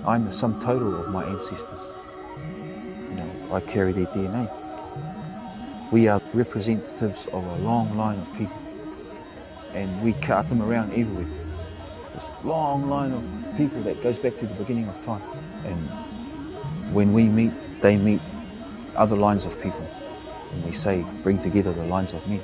I'm the sum total of my ancestors. I carry their DNA. We are representatives of a long line of people, and we cart them around everywhere. This long line of people that goes back to the beginning of time. And when we meet, they meet other lines of people. And we say, bring together the lines of men.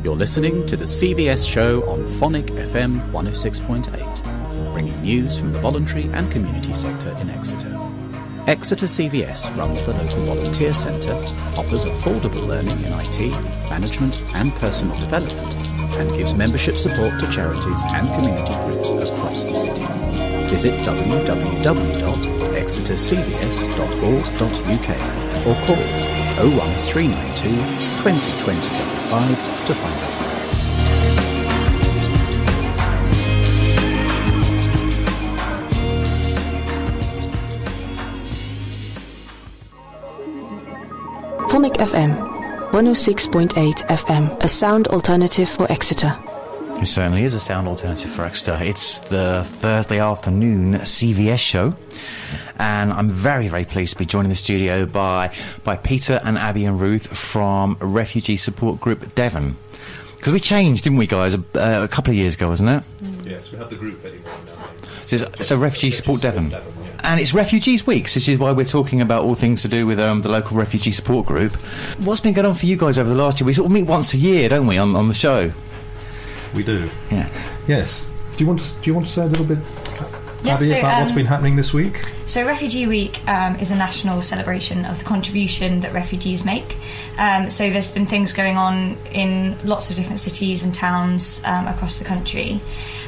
You're listening to the CVS show on Phonic FM 106.8, bringing news from the voluntary and community sector in Exeter. Exeter CVS runs the local volunteer centre, offers affordable learning in IT, management and personal development, and gives membership support to charities and community groups across the city. Visit www.exetercvs.org.uk or call 01392 20 20 55 to find out. Phonic FM 106.8 FM, a sound alternative for Exeter. It certainly is a sound alternative for Exeter. It's the Thursday afternoon CVS show, and I'm very, very pleased to be joined in the studio by Peter and Abbie and Ruth from Refugee Support Group Devon. Because we changed, didn't we, guys, a couple of years ago, wasn't it? Yes, we have the group anyway now. So Refugee Support Devon. And it's Refugees Week, which is why we're talking about all things to do with the local refugee support group. What's been going on for you guys over the last year? We sort of meet once a year, don't we, on the show? We do. Yeah. Yes. Do you want to say a little bit, Yeah, Abbie, about what's been happening this week? So Refugee Week is a national celebration of the contribution that refugees make. So there's been things going on in lots of different cities and towns across the country.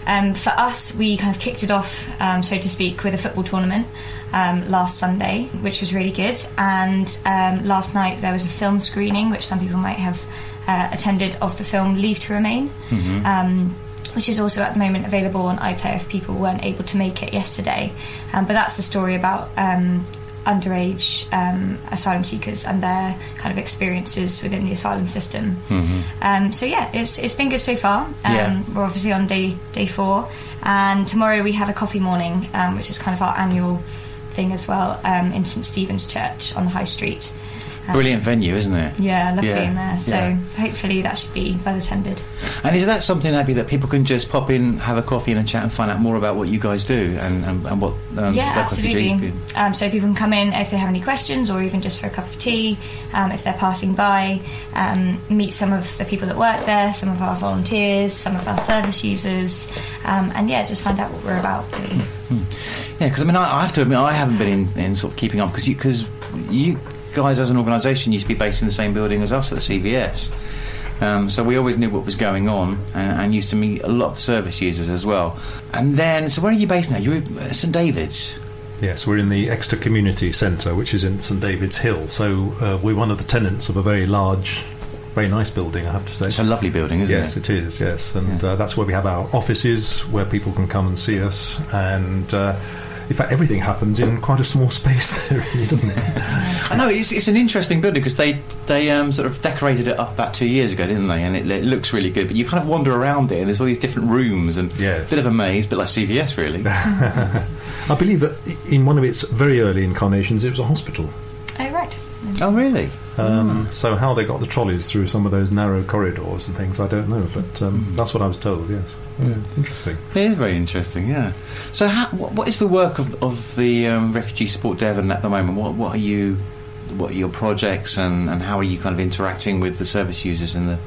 For us, we kind of kicked it off, so to speak, with a football tournament last Sunday, which was really good. And last night there was a film screening, which some people might have attended, of the film Leave to Remain. Mm-hmm. Which is also at the moment available on iPlayer if people weren't able to make it yesterday. But that's a story about underage asylum seekers and their kind of experiences within the asylum system. Mm-hmm. So yeah, it's been good so far. We're obviously on day 4, and tomorrow we have a coffee morning, which is kind of our annual thing as well, in St Stephen's Church on the High Street. Brilliant venue, isn't it? Yeah, lovely in there. So hopefully that should be well attended. And is that something, Abbie, that people can just pop in, have a coffee and a chat and find out more about what you guys do and what absolutely. So people can come in if they have any questions, or even just for a cup of tea, if they're passing by, meet some of the people that work there, some of our volunteers, some of our service users, and just find out what we're about, really. Yeah, because I have to admit, I haven't been in sort of keeping up, because you guys as an organisation used to be based in the same building as us at the CVS, so we always knew what was going on, and used to meet a lot of service users as well. And then, so where are you based now? You're at St David's? Yes, we're in the Exeter Community Centre, which is in St David's Hill. So we're one of the tenants of a very large, very nice building, I have to say. It's a lovely building, isn't it? Yes, it is, yes. And that's where we have our offices, where people can come and see us. And in fact, everything happens in quite a small space there, really, doesn't it? I know, it's an interesting building, because they sort of decorated it up about 2 years ago, didn't they? And it looks really good, but you kind of wander around it, and there's all these different rooms, and a bit of a maze, a bit like CVS, really. I believe that in one of its very early incarnations, it was a hospital. Oh, right. Oh, really? So how they got the trolleys through some of those narrow corridors and things, I don't know, but that's what I was told, yes. Interesting. It is very interesting, yeah. So what is the work of the Refugee Support Devon at the moment? What are your projects, and how are you kind of interacting with the service users and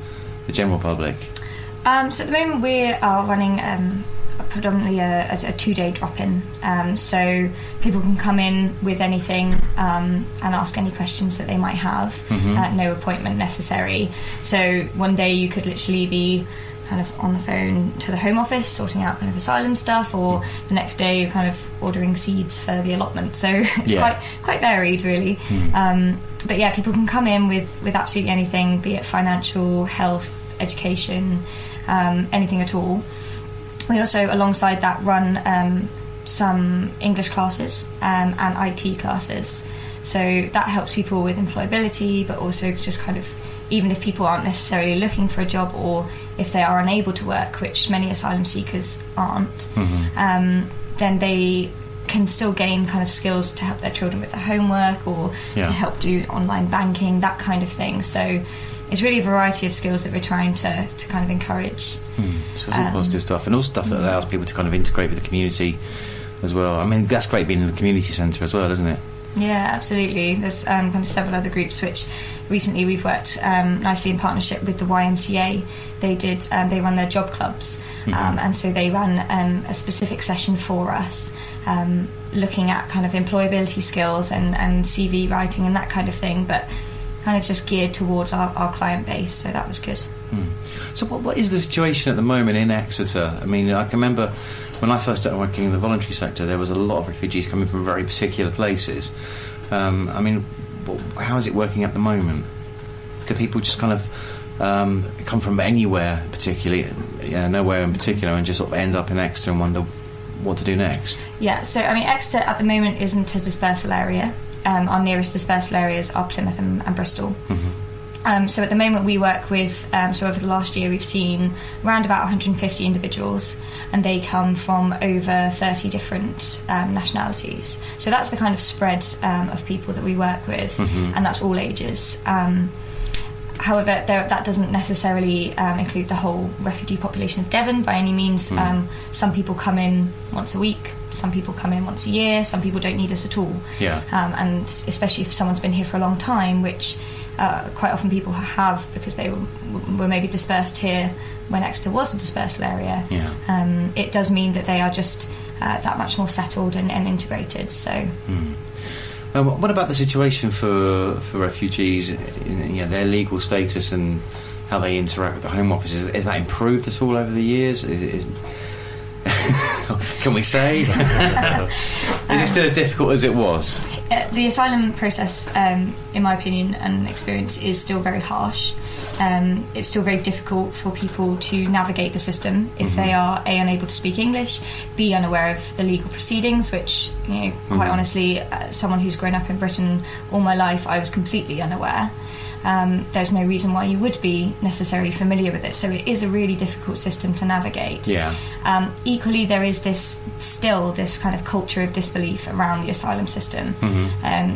the general public? So at the moment we are running predominantly a 2-day drop-in, so people can come in with anything and ask any questions that they might have. No appointment necessary. So one day you could literally be kind of on the phone to the Home Office sorting out kind of asylum stuff, or the next day you're kind of ordering seeds for the allotment. So it's quite varied, really. But yeah, people can come in with absolutely anything, be it financial, health, education, anything at all. We also, alongside that, run some English classes and IT classes. So that helps people with employability, but also just kind of, even if people aren't necessarily looking for a job, or if they are unable to work, which many asylum seekers aren't, then they can still gain kind of skills to help their children with their homework, or to help do online banking, that kind of thing. So it's really a variety of skills that we're trying to kind of encourage. So it's all positive stuff, and all stuff that allows people to kind of integrate with the community as well. I mean, that's great being in the community centre as well, isn't it? Yeah, absolutely. There's kind of several other groups which recently we've worked nicely in partnership with the YMCA. They run their job clubs, and so they ran a specific session for us, looking at kind of employability skills and CV writing and that kind of thing, but kind of just geared towards our client base, so that was good. So what is the situation at the moment in Exeter? I mean, I can remember when I first started working in the voluntary sector, there was a lot of refugees coming from very particular places. I mean, how is it working at the moment? Do people just kind of come from anywhere particularly, nowhere in particular, and just sort of end up in Exeter and wonder what to do next? Yeah, so I mean, Exeter at the moment isn't a dispersal area. Our nearest dispersal areas are Plymouth and Bristol. So at the moment we work with, so over the last year we've seen around about 150 individuals, and they come from over 30 different nationalities. So that's the kind of spread of people that we work with, and that's all ages. However, that doesn't necessarily include the whole refugee population of Devon by any means. Some people come in once a week, some people come in once a year, some people don't need us at all. And especially if someone's been here for a long time, which quite often people have, because they were maybe dispersed here when Exeter was a dispersal area. It does mean that they are just that much more settled and integrated. So. What about the situation for refugees, their legal status and how they interact with the Home Office? Is that improved at all over the years? Can we say? Is it still as difficult as it was? The asylum process, in my opinion and experience, is still very harsh. It's still very difficult for people to navigate the system if they are A, unable to speak English, B, unaware of the legal proceedings, which, quite honestly, someone who's grown up in Britain all my life, I was completely unaware. There's no reason why you would be necessarily familiar with it, so it is a really difficult system to navigate. Equally, there is this kind of culture of disbelief around the asylum system.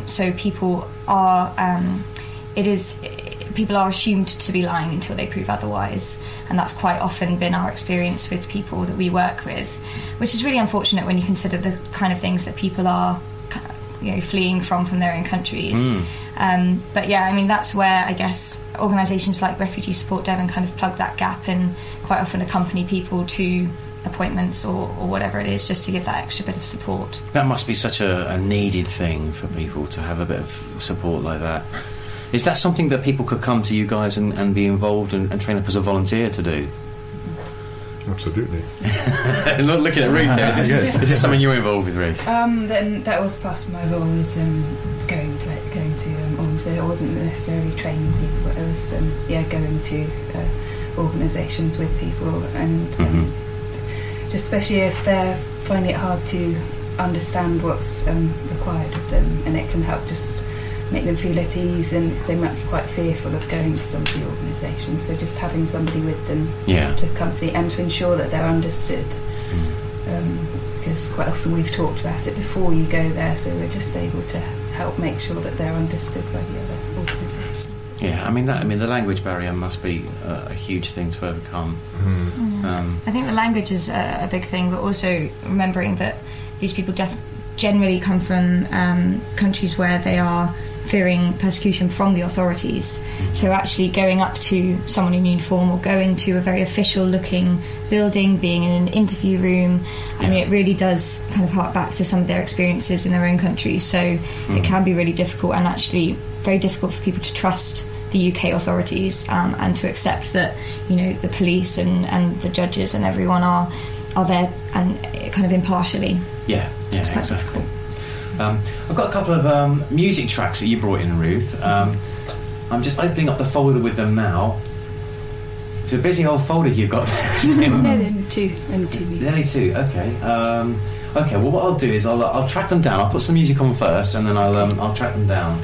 So people are people are assumed to be lying until they prove otherwise, and that's quite often been our experience with people that we work with, which is really unfortunate when you consider the kind of things that people are fleeing from their own countries. But yeah, I mean, that's where I guess organisations like Refugee Support Devon kind of plug that gap and quite often accompany people to appointments or whatever it is, just to give that extra bit of support. That must be such a needed thing for people to have a bit of support like that. Is that something that people could come to you guys and be involved and train up as a volunteer to do? Absolutely. Not looking at Ruth there. Is this something you're involved with, Ruth? Then that was part of my role, was going to organisations. I wasn't necessarily training people, but I was going to organisations with people, and just especially if they're finding it hard to understand what's required of them, and it can help just make them feel at ease, and they might be quite fearful of going to some of the organisations, so just having somebody with them to accompany and to ensure that they're understood, because quite often we've talked about it before you go there, so we're just able to help make sure that they're understood by the other organisation. I mean the language barrier must be a huge thing to overcome. I think the language is a big thing, but also remembering that these people generally come from countries where they are fearing persecution from the authorities. So actually going up to someone in uniform or going to a very official looking building, being in an interview room, I mean, it really does kind of hark back to some of their experiences in their own countries. So it can be really difficult, and actually very difficult for people to trust the UK authorities and to accept that the police and the judges and everyone are there and kind of impartially. It's quite difficult. I've got a couple of music tracks that you brought in, Ruth. I'm just opening up the folder with them now. It's a busy old folder you've got there, isn't it? No, then two music. There's only two, okay. Okay, well, what I'll do is I'll track them down. I'll put some music on first, and then I'll track them down.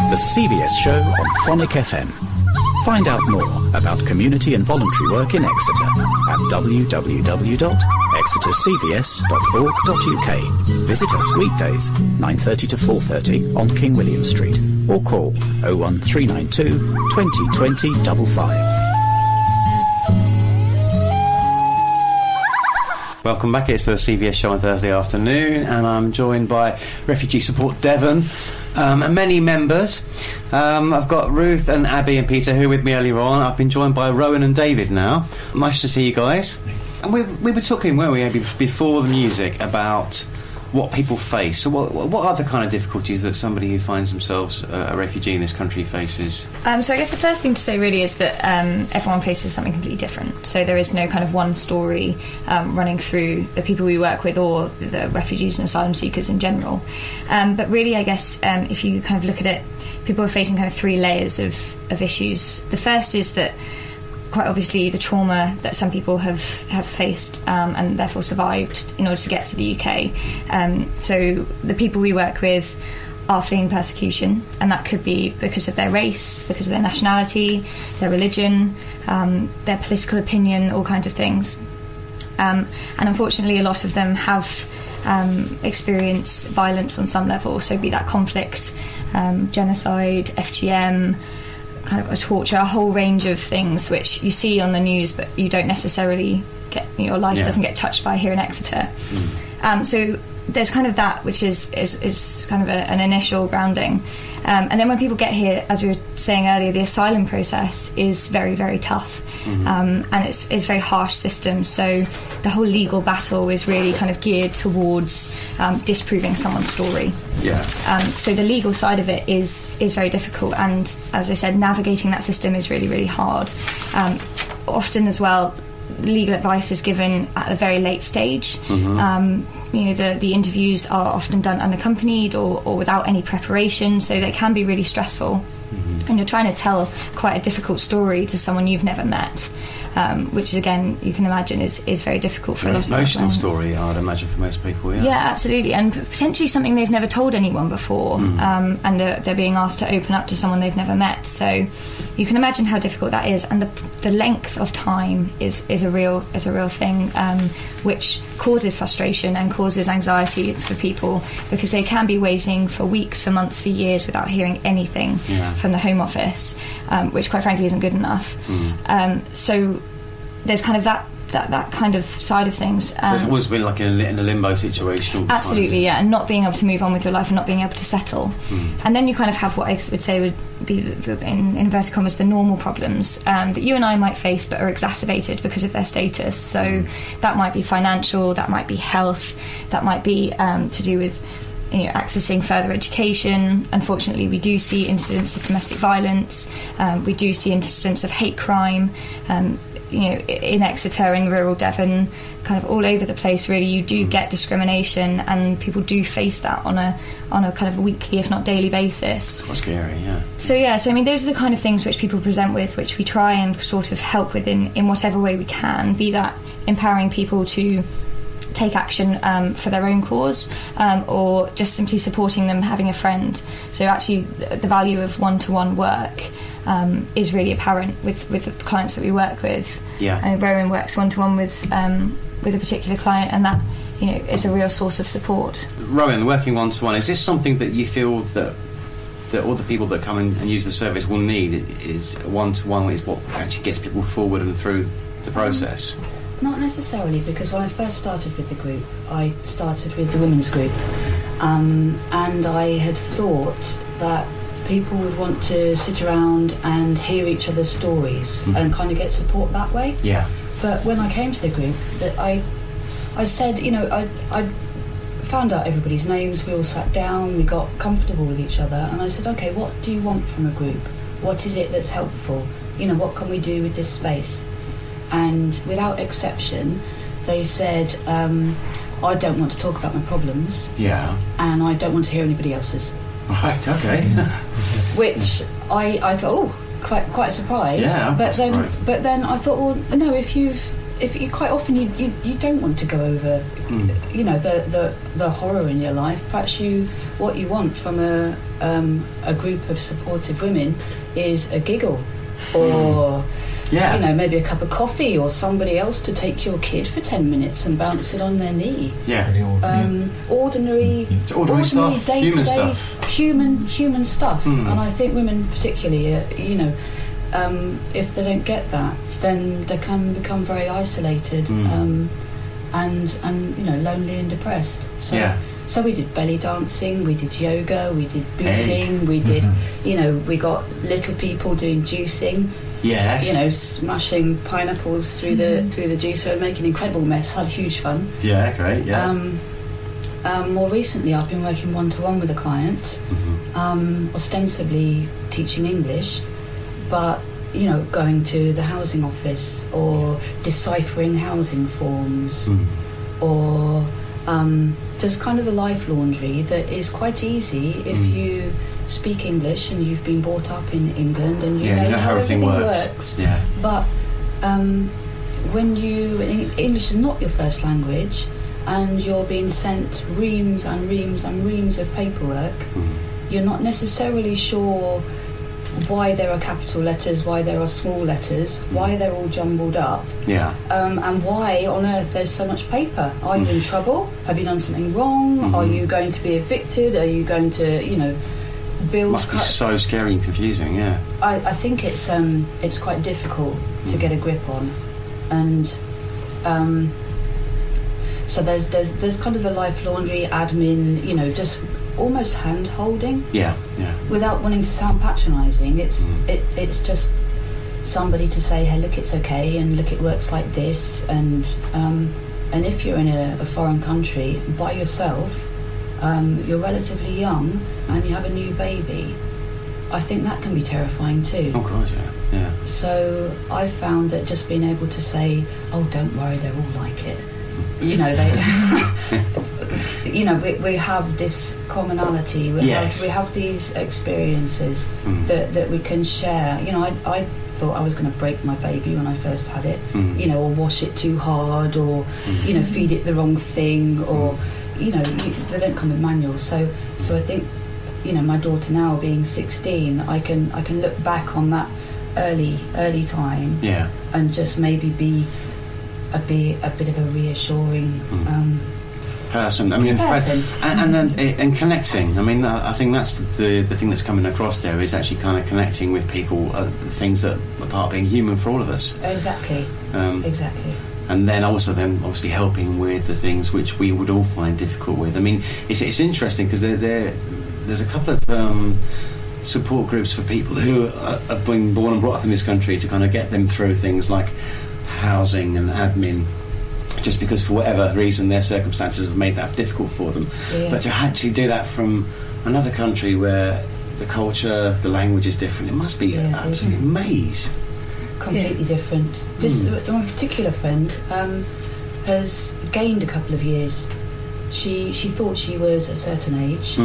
The CVS show on Phonic FM. Find out more about community and voluntary work in Exeter at www.exetercvs.org.uk. Visit us weekdays 9:30 to 4:30 on King William Street or call 01392 20 20 55. Welcome back. It's the CVS show on Thursday afternoon, and I'm joined by Refugee Support Devon and many members. I've got Ruth and Abbie and Peter who were with me earlier on. I've been joined by Rowan and David now. Nice to see you guys. And we were talking, weren't we, Abbie, before the music, about what people face. So what are the kind of difficulties that somebody who finds themselves a refugee in this country faces? So I guess the first thing to say really is that everyone faces something completely different. So there is no kind of one story running through the people we work with or the refugees and asylum seekers in general. But really, I guess, if you kind of look at it, people are facing kind of three layers of issues. The first is that quite obviously the trauma that some people have faced and therefore survived in order to get to the UK. So the people we work with are fleeing persecution, and that could be because of their race, because of their nationality, their religion, their political opinion, all kinds of things. And unfortunately a lot of them have experienced violence on some level, so be that conflict, genocide, FGM, kind of a torture, a whole range of things which you see on the news but you don't necessarily get, your life doesn't get touched by here in Exeter. So there's kind of that, which is kind of an initial grounding. And then when people get here, as we were saying earlier, the asylum process is very, very tough. And it's a very harsh system, so the whole legal battle is really kind of geared towards disproving someone's story. So the legal side of it is very difficult, and as I said, navigating that system is really, really hard. Often as well, legal advice is given at a very late stage. The interviews are often done unaccompanied or without any preparation, so they can be really stressful. And you're trying to tell quite a difficult story to someone you've never met, which again you can imagine is very difficult for a lot of emotional story, I'd imagine, for most people. Yeah, absolutely, and potentially something they've never told anyone before, and they're being asked to open up to someone they've never met. So you can imagine how difficult that is, and the length of time is a real thing, which causes frustration and causes anxiety for people, because they can be waiting for weeks, for months, for years without hearing anything from the Home Office, which quite frankly isn't good enough. So there's kind of that kind of side of things. So it's always been like in a limbo situation all the absolutely time. And not being able to move on with your life and not being able to settle. And then you kind of have what I would say would be in inverted commas the normal problems that you and I might face but are exacerbated because of their status. So that might be financial, that might be health, that might be to do with accessing further education. Unfortunately, we do see incidents of domestic violence. We do see incidents of hate crime. In Exeter, in rural Devon, kind of all over the place. Really, you do get discrimination, and people do face that on a kind of weekly, if not daily, basis. Quite scary, yeah. So I mean, those are the kind of things which people present with, which we try and sort of help with in whatever way we can. Be that empowering people to take action for their own cause, or just simply supporting them, having a friend. So actually the value of one-to-one work is really apparent with the clients that we work with. And Rowan works one-to-one with a particular client, and that is a real source of support. Rowan, working one-to-one, is this something that you feel that all the people that come and use the service will need? Is one-to-one is what actually gets people forward and through the process? Not necessarily, because when I first started with the group, I started with the women's group, and I had thought that people would want to sit around and hear each other's stories and kind of get support that way. But when I came to the group, that I said, I found out everybody's names, we all sat down, we got comfortable with each other, and I said, okay, what do you want from a group? What is it that's helpful? what can we do with this space? And without exception, they said, I don't want to talk about my problems. Yeah. And I don't want to hear anybody else's. Right, okay. Which I thought, quite a surprise. Yeah, but then I thought, well, no, if you quite often you don't want to go over, the horror in your life. Perhaps what you want from a group of supportive women is a giggle, or maybe a cup of coffee, or somebody else to take your kid for 10 minutes and bounce it on their knee. Ordinary stuff, day-to-day stuff. human stuff. And I think women particularly, if they don't get that, then they can become very isolated and lonely and depressed. So we did belly dancing, we did yoga, we did beading, we did, we got little people doing juicing. Yes. Smashing pineapples through the juicer and making an incredible mess. Had huge fun. Yeah, great. Yeah. More recently, I've been working one-to-one with a client, ostensibly teaching English, but going to the housing office or deciphering housing forms, or just kind of the life laundry that is quite easy if you speak English and you've been brought up in England and you know how everything works. Yeah. But when English is not your first language and you're being sent reams and reams and reams of paperwork, you're not necessarily sure why there are capital letters, why there are small letters, why they're all jumbled up, and why on earth there's so much paper. Are you in trouble? Have you done something wrong? Are you going to be evicted? Are you going to, bills? Must be so scary and confusing. Yeah, I think it's quite difficult to get a grip on, and so there's kind of the life laundry, admin, just almost hand holding. Yeah. Without wanting to sound patronising, it's just somebody to say, hey, look, it's okay, and look, it works like this, and if you're in a foreign country by yourself, you're relatively young and you have a new baby, I think that can be terrifying too. Of course, yeah. So I found that just being able to say, oh, don't worry, they're all like it. We have this commonality. We have these experiences that we can share. I thought I was going to break my baby when I first had it. Or wash it too hard, or feed it the wrong thing, or they don't come with manuals. So I think my daughter now being 16, I can look back on that early time, and just maybe be a bit of a reassuring person. I mean, person. And then connecting. I mean, I think that's the thing that's coming across there, is actually kind of connecting with people, things that are part of being human for all of us. Exactly. Exactly. And then obviously helping with the things which we would all find difficult with. I mean, it's interesting because there's a couple of support groups for people who have been born and brought up in this country to kind of get them through things like housing and admin, just because for whatever reason their circumstances have made that difficult for them. But to actually do that from another country where the culture, the language is different, it must be an absolute maze. Completely different. This one particular friend has gained a couple of years. She thought she was a certain age.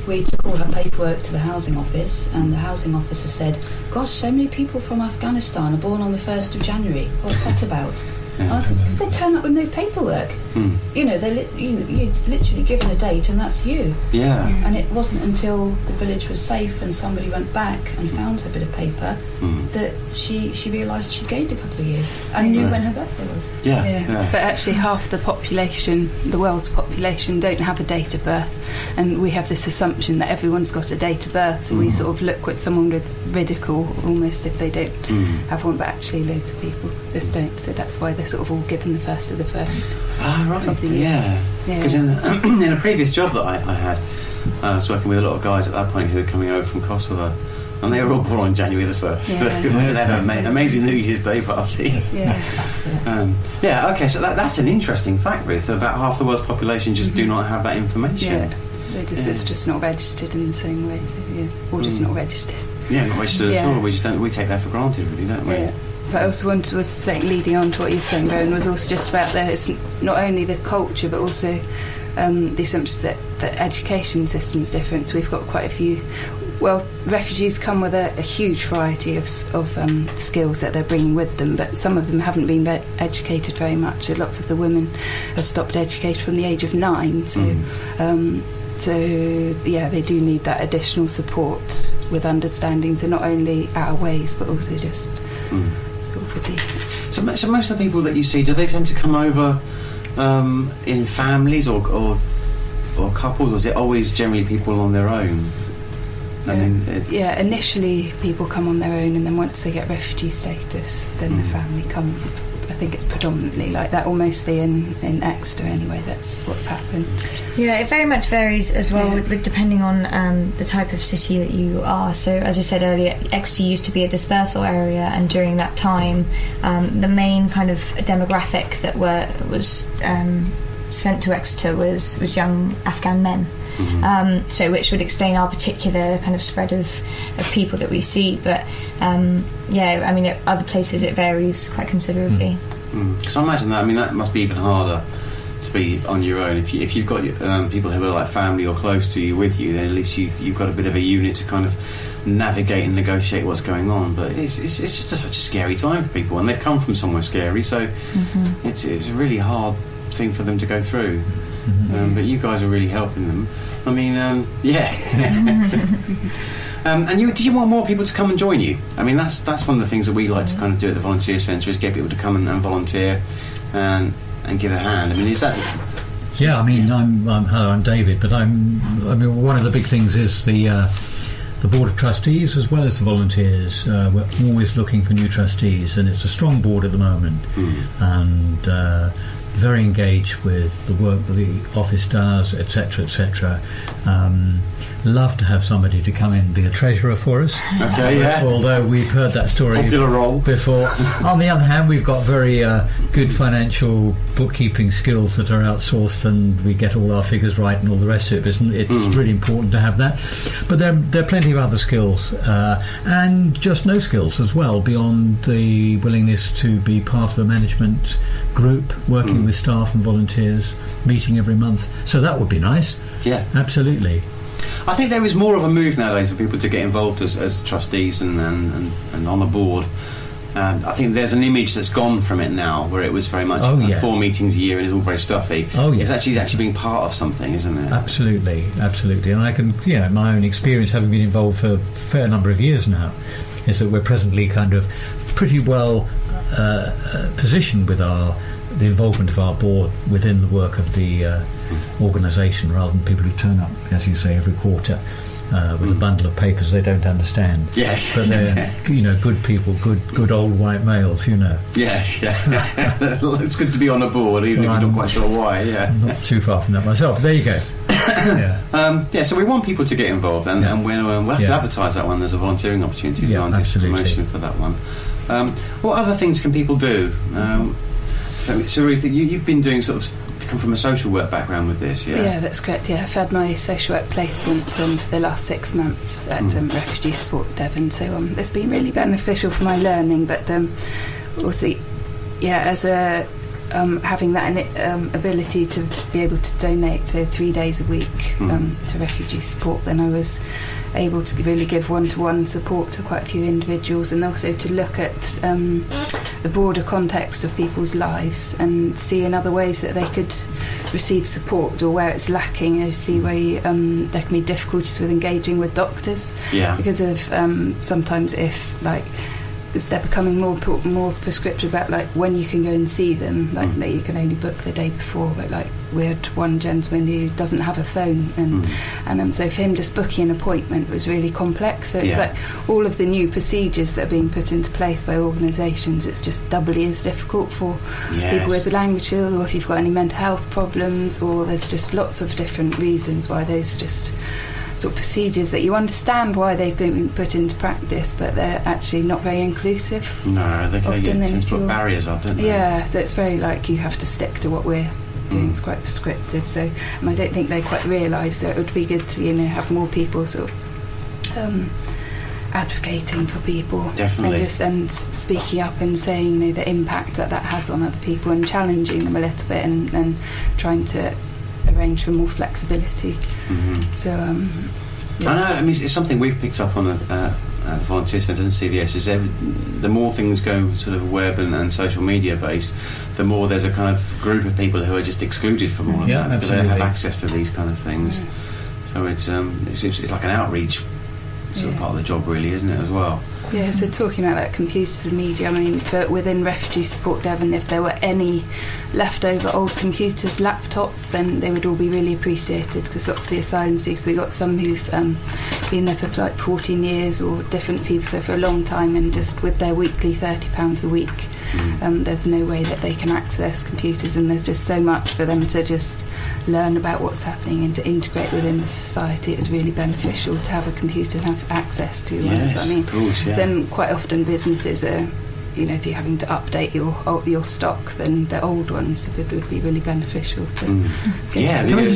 We took all her paperwork to the housing office, and the housing officer said, gosh, so many people from Afghanistan are born on the 1st of January. What's that about? And I said, because they turn up with no paperwork. You're literally given a date and that's you. And it wasn't until the village was safe and somebody went back and found her bit of paper that she realised she'd gained a couple of years and knew when her birthday was. But actually half the population, the world's population, don't have a date of birth, and we have this assumption that everyone's got a date of birth, so we sort of look at someone with ridicule almost if they don't have one, but actually loads of people just don't, so that's why they're sort of all given the first of the first. Right, because in a previous job that I had, I was working with a lot of guys at that point who were coming over from Kosovo, and they were all born on January the 1st. They had an amazing New Year's Day party. Okay, so that's an interesting fact, Ruth. About half the world's population just do not have that information. It's just not registered in the same way, or just not registered. Yeah, not wasted at all. We take that for granted, really, don't we? Yeah. But I also wanted to say, leading on to what you were saying, Rowan, was also just about it's not only the culture, but also the assumption that the education system's different. So we've got quite a few. Well, refugees come with a huge variety of skills that they're bringing with them, but some of them haven't been educated very much. So lots of the women have stopped education from the age of 9. So, they do need that additional support with understanding. So not only our ways, but also just sort of with the. So most of the people that you see, do they tend to come over in families or couples, or is it always generally people on their own? Initially people come on their own, and then once they get refugee status, then the family come. I think it's predominantly like that, mostly in Exeter anyway. That's what's happened. Yeah, it very much varies as well, with depending on the type of city that you are. So, as I said earlier, Exeter used to be a dispersal area, and during that time, the main kind of demographic that was sent to Exeter was young Afghan men. So which would explain our particular kind of spread of people that we see, but at other places it varies quite considerably. Because I imagine that must be even harder to be on your own. If you've got people who are like family or close to you with you, then at least you've got a bit of a unit to kind of navigate and negotiate what's going on. But it's just such a scary time for people, and they've come from somewhere scary, so it's a really hard thing for them to go through. But you guys are really helping them. I mean, and did you want more people to come and join you? I mean, that's one of the things that we like to kind of do at the volunteer centre, is get people to come and volunteer and give a hand. I mean, is that? Yeah, I mean, I'm David, but one of the big things is the board of trustees as well as the volunteers. We're always looking for new trustees, and it's a strong board at the moment, and very engaged with the work that the office does, etc., etc. Love to have somebody to come in and be a treasurer for us. Okay, yeah. Although we've heard that story popular role before. On the other hand, we've got very good financial bookkeeping skills that are outsourced, and we get all our figures right and all the rest of it. It's really important to have that. But there are plenty of other skills, and just no skills as well, beyond the willingness to be part of a management group, working with staff and volunteers, meeting every month. So that would be nice. Yeah, absolutely. I think there is more of a move nowadays for people to get involved as trustees and on a board. I think there's an image that's gone from it now, where it was very much 4 meetings a year and it's all very stuffy. It's actually being part of something, isn't it? Absolutely. And I can, my own experience, having been involved for a fair number of years now, is that we're presently kind of pretty well positioned with the involvement of our board within the work of the organisation, rather than people who turn up, as you say, every quarter with a bundle of papers they don't understand. Yes, but they're good people, good old white males. Yes, yeah. It's good to be on a board, even if you're not quite sure why. Yeah, not too far from that myself. But there you go. So we want people to get involved, and we'll have to advertise that one. There's a volunteering opportunity to do promotion for that one. What other things can people do? So Ruth, you've been doing sort of, come from a social work background with this, yeah? Yeah, that's correct, yeah. I've had my social work placement for the last 6 months at Refugee Support Devon, so it's been really beneficial for my learning, but also, as a having that ability to be able to donate, so 3 days a week to refugee support, then I was able to really give one-to-one support to quite a few individuals, and also to look at the broader context of people's lives and see in other ways that they could receive support, or where it's lacking. I see where there can be difficulties with engaging with doctors because of sometimes if they're becoming more prescriptive about when you can go and see them, that you can only book the day before. But we had one gentleman who doesn't have a phone, and so for him just booking an appointment was really complex. So it's all of the new procedures that are being put into place by organisations, it's just doubly as difficult for people with language skills, or if you've got any mental health problems, or there's just lots of different reasons why there's just sort of procedures that you understand why they've been put into practice, but they're actually not very inclusive. No, they tend to put barriers up, don't they? Yeah, so it's very you have to stick to what we're doing. It's quite prescriptive. So, and I don't think they quite realise. So it would be good to have more people sort of advocating for people. Definitely. And speaking up and saying, the impact that has on other people, and challenging them a little bit, and trying to arrange for more flexibility. So I know, I mean, it's something we've picked up on at Volunteer Centre and CVS, is the more things go sort of web and social media based, the more there's a kind of group of people who are just excluded from all of that, because they don't have access to these kind of things. So it's like an outreach sort of part of the job, really, isn't it, as well? Yeah, so talking about that, computers and media, I mean, within Refugee Support Devon, if there were any leftover old computers, laptops, then they would all be really appreciated, because lots of the asylum seekers, we got some who've been there for like 14 years, or different people, so for a long time, and just with their weekly £30 a week, there's no way that they can access computers, and there's just so much for them to just learn about what's happening and to integrate within the society. It's really beneficial to have a computer and have access to one. Yes, so, I mean, of course, yeah. Then quite often businesses are, if you're having to update your stock, then the old ones would be really beneficial to Can I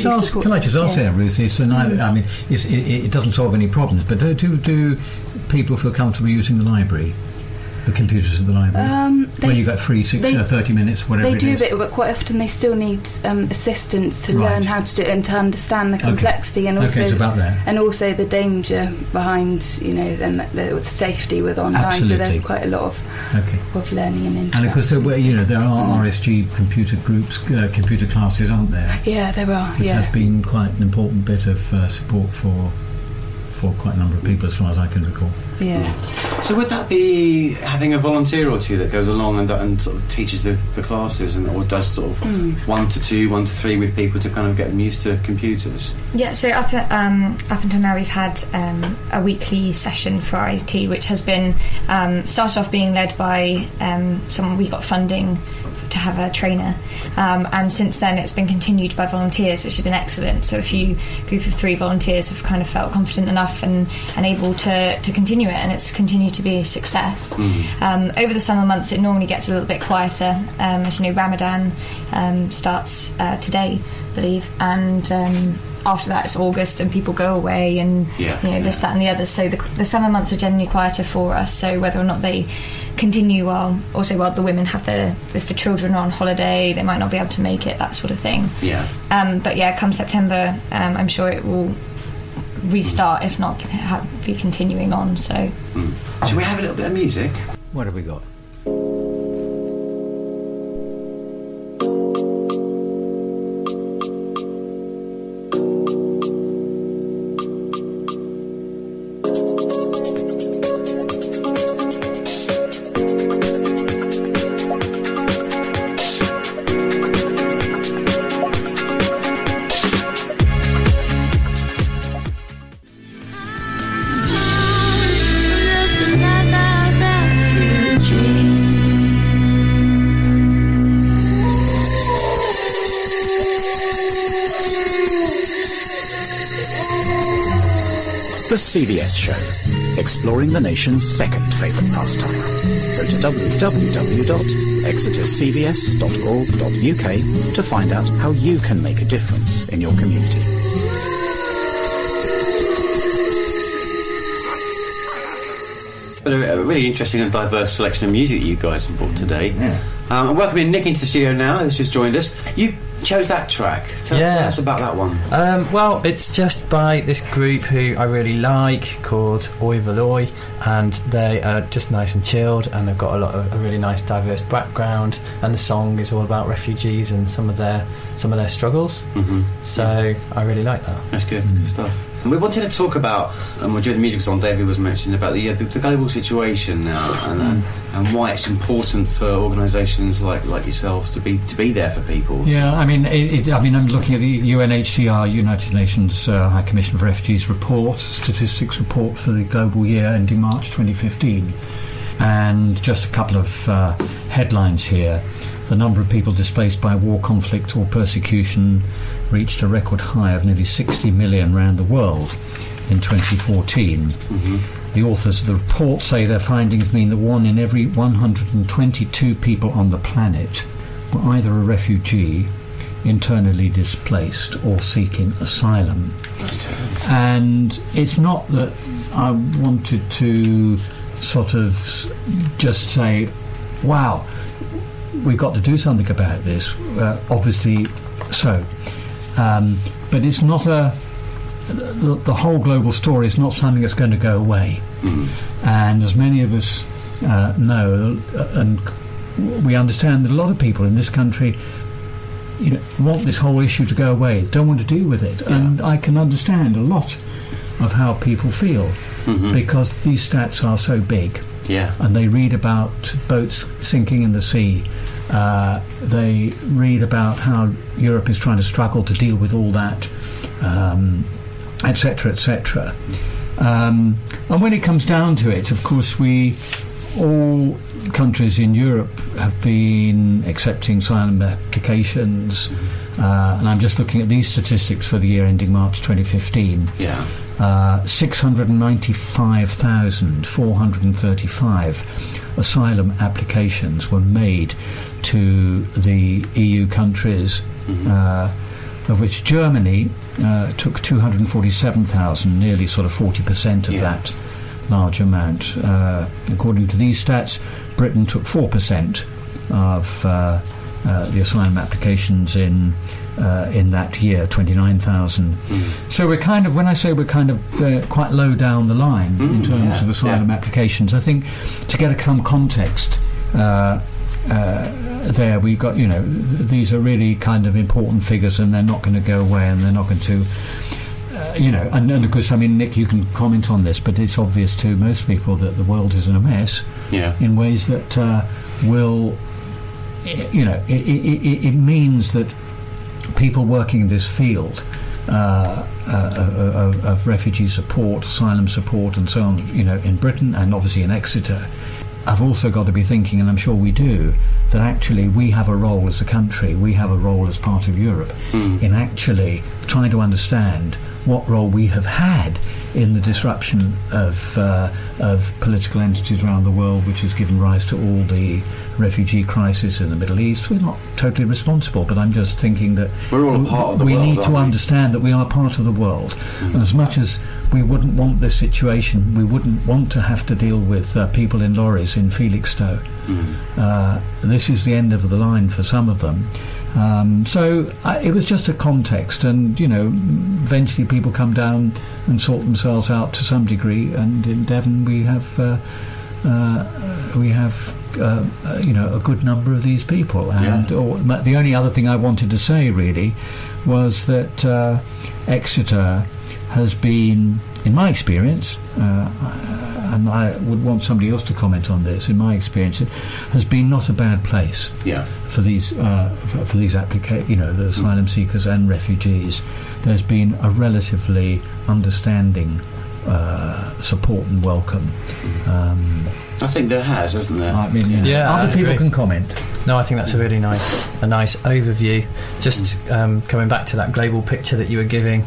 just ask there, Ruth? It doesn't solve any problems, but do people feel comfortable using the library? The computers at the library? When you got free 30 minutes, whatever it is? They do a bit, but quite often they still need assistance to learn how to do it and to understand the complexity, and also it's about that. And also the danger behind, and the safety with online. Absolutely. So there's quite a lot of learning and interaction. And of course, there are RSG computer groups, computer classes, aren't there? Yeah, there are. Which has been quite an important bit of support for quite a number of people, as far as I can recall. Yeah. So would that be having a volunteer or two that goes along and sort of teaches the classes, or does sort of 1 to 2, 1 to 3 with people to kind of get them used to computers? Yeah, so up until now we've had a weekly session for IT, which has been started off being led by someone. We got funding to have a trainer, and since then it's been continued by volunteers, which has been excellent. So a group of 3 volunteers have kind of felt confident enough and able to continue it, and it's continued to be a success. Over the summer months it normally gets a little bit quieter. As you know, Ramadan starts today, I believe, and after that it's August and people go away and this, that and the other, so the summer months are generally quieter for us. So whether or not they continue while the women have if the children are on holiday, they might not be able to make it, that sort of thing. But come September, I'm sure it will restart, if not be continuing on. So should we have a little bit of music? What have we got? The CVS Show, exploring the nation's second favourite pastime. Go to www.exetercvs.org.uk to find out how you can make a difference in your community. A really interesting and diverse selection of music that you guys have brought today. I'm welcoming Nick into the studio now, who's just joined us. You chose that track. Tell us about that one. Well, it's just by this group who I really like, called Oi Veloy, and they are just nice and chilled, and they've got a really nice diverse background, and the song is all about refugees and some of their struggles. So I really like that. That's good. Good stuff. And we wanted to talk about, during the music was on, David was mentioning about the global situation now, and why it's important for organisations like yourselves to be there for people. Yeah, I mean, I'm looking at the UNHCR, United Nations High Commission for Refugees statistics report for the global year ending March 2015, and just a couple of headlines here. The number of people displaced by war, conflict or persecution reached a record high of nearly 60 million around the world in 2014. The authors of the report say their findings mean that 1 in every 122 people on the planet were either a refugee, internally displaced or seeking asylum. That's terrible. And it's not that I wanted to sort of just say, wow, we've got to do something about this, obviously so. But it's not the whole global story is not something that's going to go away. And as many of us know, and we understand that a lot of people in this country want this whole issue to go away, don't want to deal with it. Yeah. And I can understand a lot of how people feel, because these stats are so big. Yeah. And they read about boats sinking in the sea. They read about how Europe is trying to struggle to deal with all that, etc., etc. And when it comes down to it, of course, all countries in Europe have been accepting asylum applications, and I'm just looking at these statistics for the year ending March 2015. Yeah. 695,435 asylum applications were made to the EU countries, of which Germany took 247,000, nearly sort of 40% of that large amount. According to these stats, Britain took 4% of the asylum applications in that year, 29,000. So we're kind of, when I say we're kind of quite low down the line in terms of asylum applications, I think to get some context there, we've got, these are really kind of important figures, and they're not going to go away, and they're not going to, and of course, I mean, Nick, you can comment on this, but it's obvious to most people that the world is in a mess in ways that will, it means that people working in this field of refugee support, asylum support, and so on, in Britain and obviously in Exeter, I've also got to be thinking, and I'm sure we do, that actually we have a role as a country, we have a role as part of Europe in actually trying to understand what role we have had in the disruption of political entities around the world, which has given rise to all the refugee crisis in the Middle East. We're not totally responsible, but I'm just thinking that we're all a part of the we world, need to understand that we are part of the world. And as much as we wouldn't want this situation, we wouldn't want to have to deal with people in lorries in Felixstowe. This is the end of the line for some of them. So it was just a context, and eventually people come down and sort themselves out to some degree. And in Devon, we have a good number of these people. And the only other thing I wanted to say really was that Exeter has been, in my experience, and I would want somebody else to comment on this, in my experience, it has been not a bad place for these the asylum seekers and refugees. There's been a relatively understanding support and welcome. I think there has, hasn't there? I mean, other people can comment. No, I think that's a really nice overview. Just coming back to that global picture that you were giving.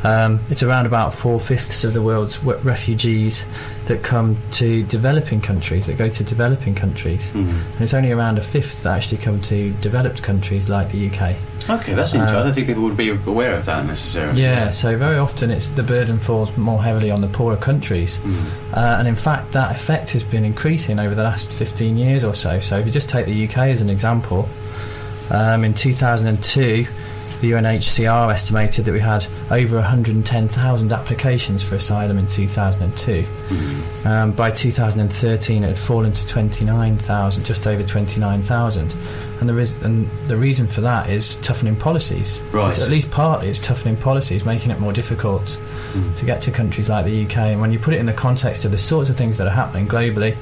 It's around about 4/5 of the world's refugees that come to developing countries, that go to developing countries. And it's only around 1/5 that actually come to developed countries like the UK. Okay, that's interesting. I don't think people would be aware of that necessarily. So very often the burden falls more heavily on the poorer countries. And in fact, that effect has been increasing over the last 15 years or so. So if you just take the UK as an example, in 2002, the UNHCR estimated that we had over 110,000 applications for asylum in 2002. By 2013, it had fallen to 29,000, just over 29,000. And the reason for that is toughening policies. Right. At least partly it's toughening policies, making it more difficult to get to countries like the UK. And when you put it in the context of the sorts of things that are happening globally,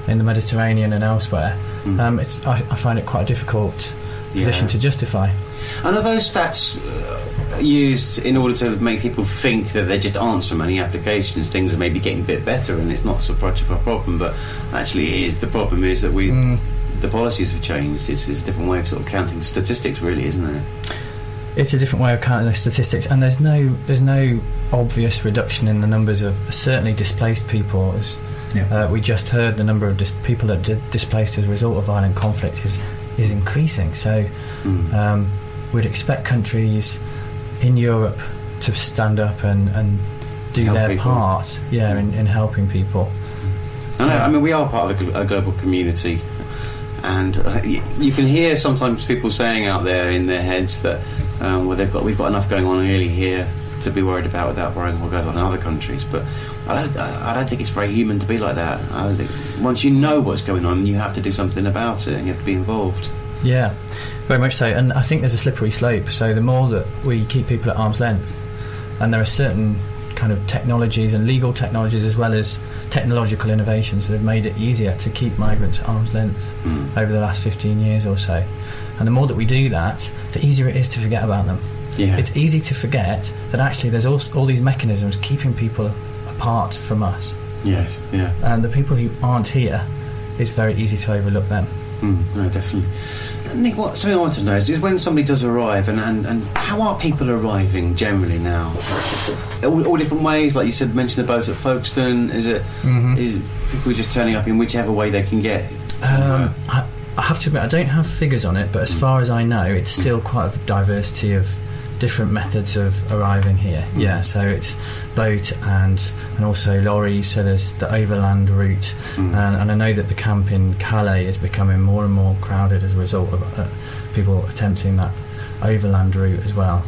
in the Mediterranean and elsewhere, I find it quite a difficult position to justify. And are those stats used in order to make people think that there just aren't so many applications, things are maybe getting a bit better and it's not so much of a problem, but actually the problem is that the policies have changed. It's a different way of sort of counting the statistics, really, isn't it? It's a different way of counting the statistics, and there's no obvious reduction in the numbers of certainly displaced people. We just heard the number of people that are displaced as a result of violent conflict is increasing. So we'd expect countries in Europe to stand up and do Help their people. part, in helping people. I mean, we are part of a global community, and you can hear sometimes people saying out there in their heads that we've got enough going on really here to be worried about without worrying what goes on in other countries. But I don't think it's very human to be like that. I don't think once you know what's going on, you have to do something about it, and you have to be involved. Yeah, very much so. And I think there's a slippery slope. So the more that we keep people at arm's length, and there are certain kind of technologies and legal technologies as well as technological innovations that have made it easier to keep migrants at arm's length over the last 15 years or so. And the more that we do that, the easier it is to forget about them. Yeah. It's easy to forget that actually there's all these mechanisms keeping people apart from us. Yes, yeah. And the people who aren't here, it's very easy to overlook them. No, definitely. Nick, something I want to know is when somebody does arrive, and how are people arriving generally now? All different ways, like you said, mentioned the boat at Folkestone. Is people just turning up in whichever way they can get? I have to admit, I don't have figures on it, but as far as I know, it's still quite a diversity of different methods of arriving here. Yeah, so it's boat and also lorries, so there's the overland route, and I know that the camp in Calais is becoming more and more crowded as a result of people attempting that overland route as well.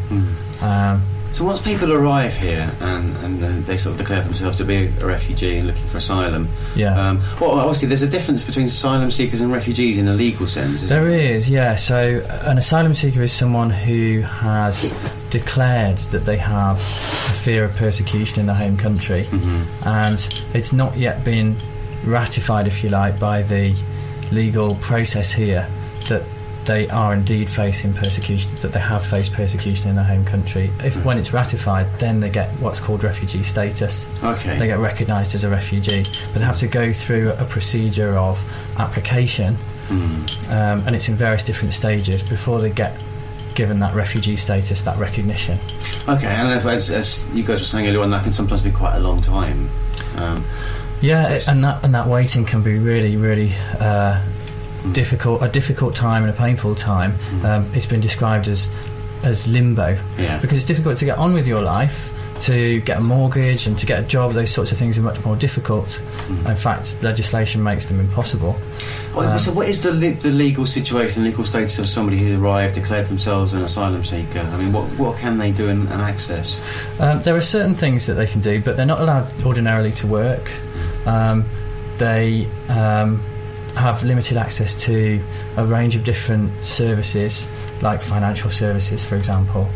So once people arrive here and they sort of declare themselves to be a refugee and looking for asylum, well, obviously there's a difference between asylum seekers and refugees in a legal sense, isn't there? There is, yeah. So an asylum seeker is someone who has declared that they have a fear of persecution in their home country, and it's not yet been ratified, if you like, by the legal process here that they are indeed facing persecution, that they have faced persecution in their home country. When it's ratified, then they get what's called refugee status. Okay. They get recognised as a refugee, but they have to go through a procedure of application, and it's in various different stages before they get given that refugee status, that recognition. Okay, and as you guys were saying earlier on, that can sometimes be quite a long time. And that waiting can be really, really a difficult time and a painful time. It's been described as limbo, because it's difficult to get on with your life, to get a mortgage and to get a job. Those sorts of things are much more difficult. In fact, legislation makes them impossible. So what is the legal situation, legal status of somebody who's arrived, declared themselves an asylum seeker? I mean, what can they do and access? There are certain things that they can do, but they're not allowed ordinarily to work. They have limited access to a range of different services, like financial services, for example.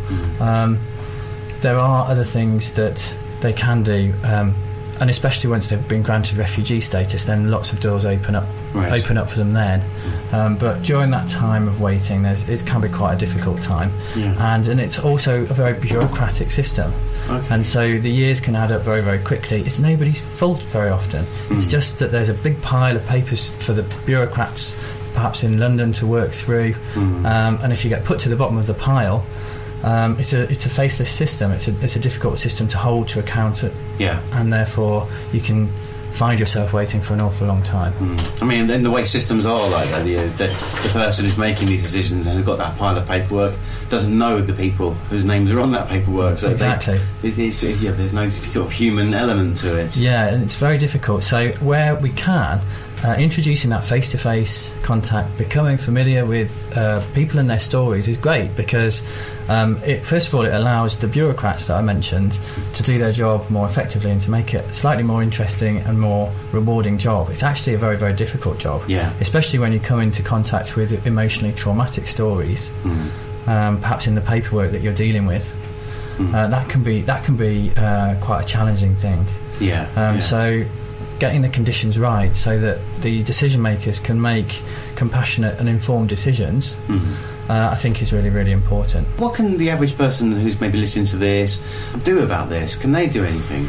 There are other things that they can do, and especially once they've been granted refugee status, then lots of doors open up for them then. But during that time of waiting, it can be quite a difficult time, and it's also a very bureaucratic system. And so the years can add up very, very quickly. It's nobody's fault very often. It's just that there's a big pile of papers for the bureaucrats, perhaps in London, to work through, and if you get put to the bottom of the pile, it's a faceless system. It's a difficult system to hold to account, and therefore you can find yourself waiting for an awful long time. I mean, in the way systems are, like the person who's making these decisions and has got that pile of paperwork doesn't know the people whose names are on that paperwork. So exactly. There's no sort of human element to it. Yeah, and it's very difficult. So where we can, introducing that face-to-face contact, becoming familiar with people and their stories is great, because first of all, it allows the bureaucrats that I mentioned to do their job more effectively and to make it a slightly more interesting and more rewarding job. It's actually a very, very difficult job, especially when you come into contact with emotionally traumatic stories, perhaps in the paperwork that you're dealing with. That can be quite a challenging thing. So getting the conditions right so that the decision makers can make compassionate and informed decisions, I think is really, really important. What can the average person who's maybe listening to this do about this? Can they do anything?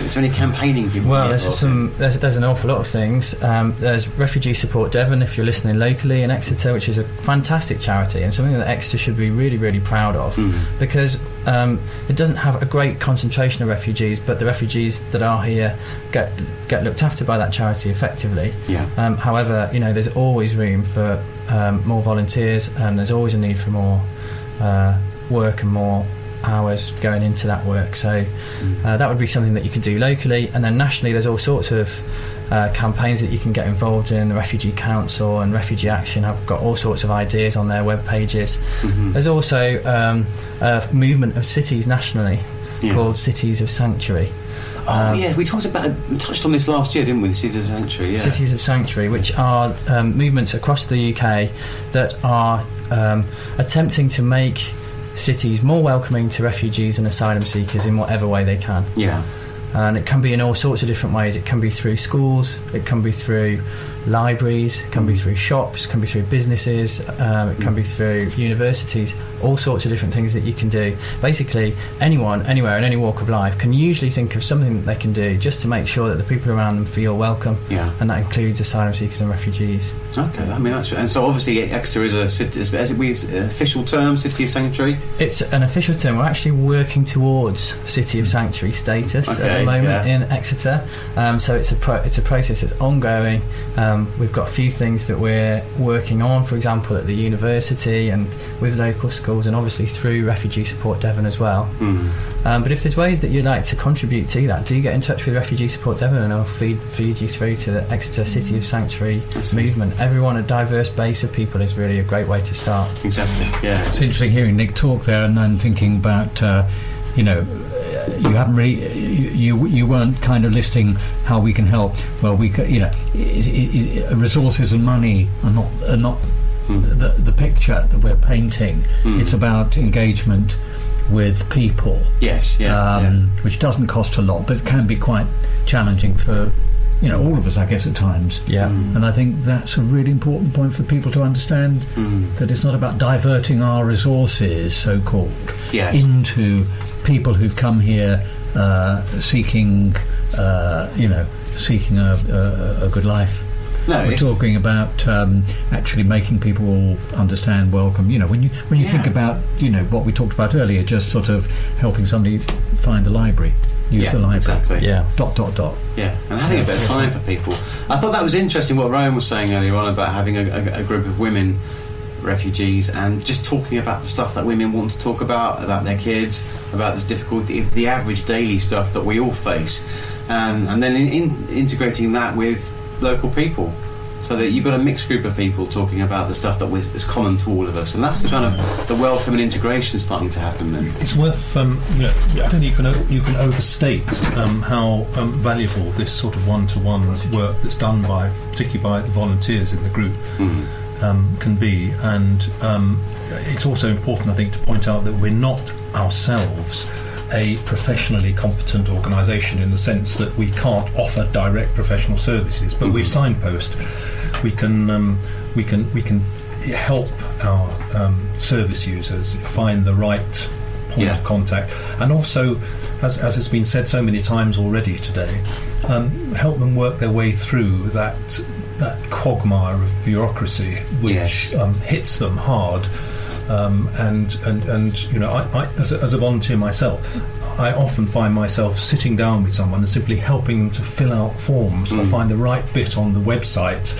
Is there any campaigning people? Well, there's an awful lot of things. There's Refugee Support Devon, if you're listening locally, in Exeter, which is a fantastic charity and something that Exeter should be really, really proud of, because it doesn't have a great concentration of refugees, but the refugees that are here get looked after by that charity effectively. However, there's always room for more volunteers, and there's always a need for more work and more hours going into that work. So that would be something that you could do locally, and then nationally there's all sorts of campaigns that you can get involved in. The Refugee Council and Refugee Action have got all sorts of ideas on their web pages. There's also a movement of cities nationally called Cities of Sanctuary. We touched on this last year, didn't we? The Cities of Sanctuary. Yeah. Cities of Sanctuary, which are movements across the UK that are attempting to make cities more welcoming to refugees and asylum seekers in whatever way they can. Yeah. And it can be in all sorts of different ways. It can be through schools, it can be through libraries, it can be through shops, it can be through businesses, it can be through universities, all sorts of different things that you can do. Basically, anyone, anywhere, in any walk of life can usually think of something that they can do just to make sure that the people around them feel welcome, and that includes asylum seekers and refugees. Okay, I mean, that's true. And so obviously Exeter is a city, is it official term, City of Sanctuary? It's an official term. We're actually working towards City of Sanctuary status at the moment in Exeter. So it's a process that's ongoing. We've got a few things that we're working on, for example, at the university and with local schools, and obviously through Refugee Support Devon as well. But if there's ways that you'd like to contribute to that, do get in touch with Refugee Support Devon, and I'll feed you through to the Exeter City of Sanctuary movement. Everyone, a diverse base of people, is really a great way to start. Exactly. Yeah. It's interesting hearing Nick talk there, and then thinking about you haven't really, you weren't kind of listing how we can help. Well, we could, resources and money are not the picture that we're painting. It's about engagement with people. Yes, which doesn't cost a lot, but can be quite challenging for all of us, I guess, at times. Yeah. And I think that's a really important point for people to understand, that it's not about diverting our resources, so-called, into people who've come here seeking a good life. No, we're talking about actually making people understand welcome. When you think about what we talked about earlier, just sort of helping somebody find the library, use the library. Exactly. Yeah. ... Yeah, and having a bit of time for people. I thought that was interesting what Rowan was saying earlier on about having a group of women refugees and just talking about the stuff that women want to talk about their kids, about this difficulty, the average daily stuff that we all face, and then integrating that with local people, so that you've got a mixed group of people talking about the stuff that is common to all of us, and that's the kind of the welcome and integration starting to happen then. It's worth, I don't think you can overstate how valuable this sort of one-to-one work that's done particularly by the volunteers in the group can be, and it's also important, I think, to point out that we're not ourselves a professionally competent organisation in the sense that we can't offer direct professional services, but we signpost. We can help our service users find the right point of contact, and also, as has been said so many times already today, help them work their way through that quagmire of bureaucracy which hits them hard. And I as a volunteer myself, I often find myself sitting down with someone and simply helping them to fill out forms or find the right bit on the website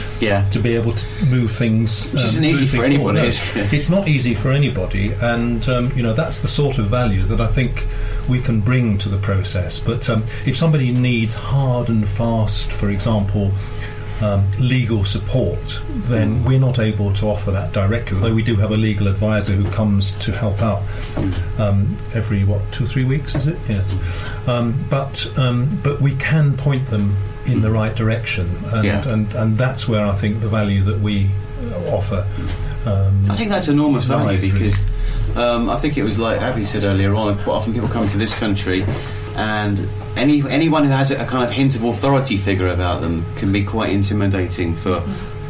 to be able to move things. Which isn't easy for anyone, is it? It's not easy for anybody, and that's the sort of value that I think we can bring to the process. But if somebody needs hard and fast, for example, legal support, then we're not able to offer that directly, although we do have a legal advisor who comes to help out every 2 or 3 weeks, is it? Yes. But we can point them in the right direction, and that's where I think the value that we offer I think that's enormous value, because I think it was like Abbie said earlier on, quite often people come to this country and anyone who has a kind of hint of authority figure about them can be quite intimidating for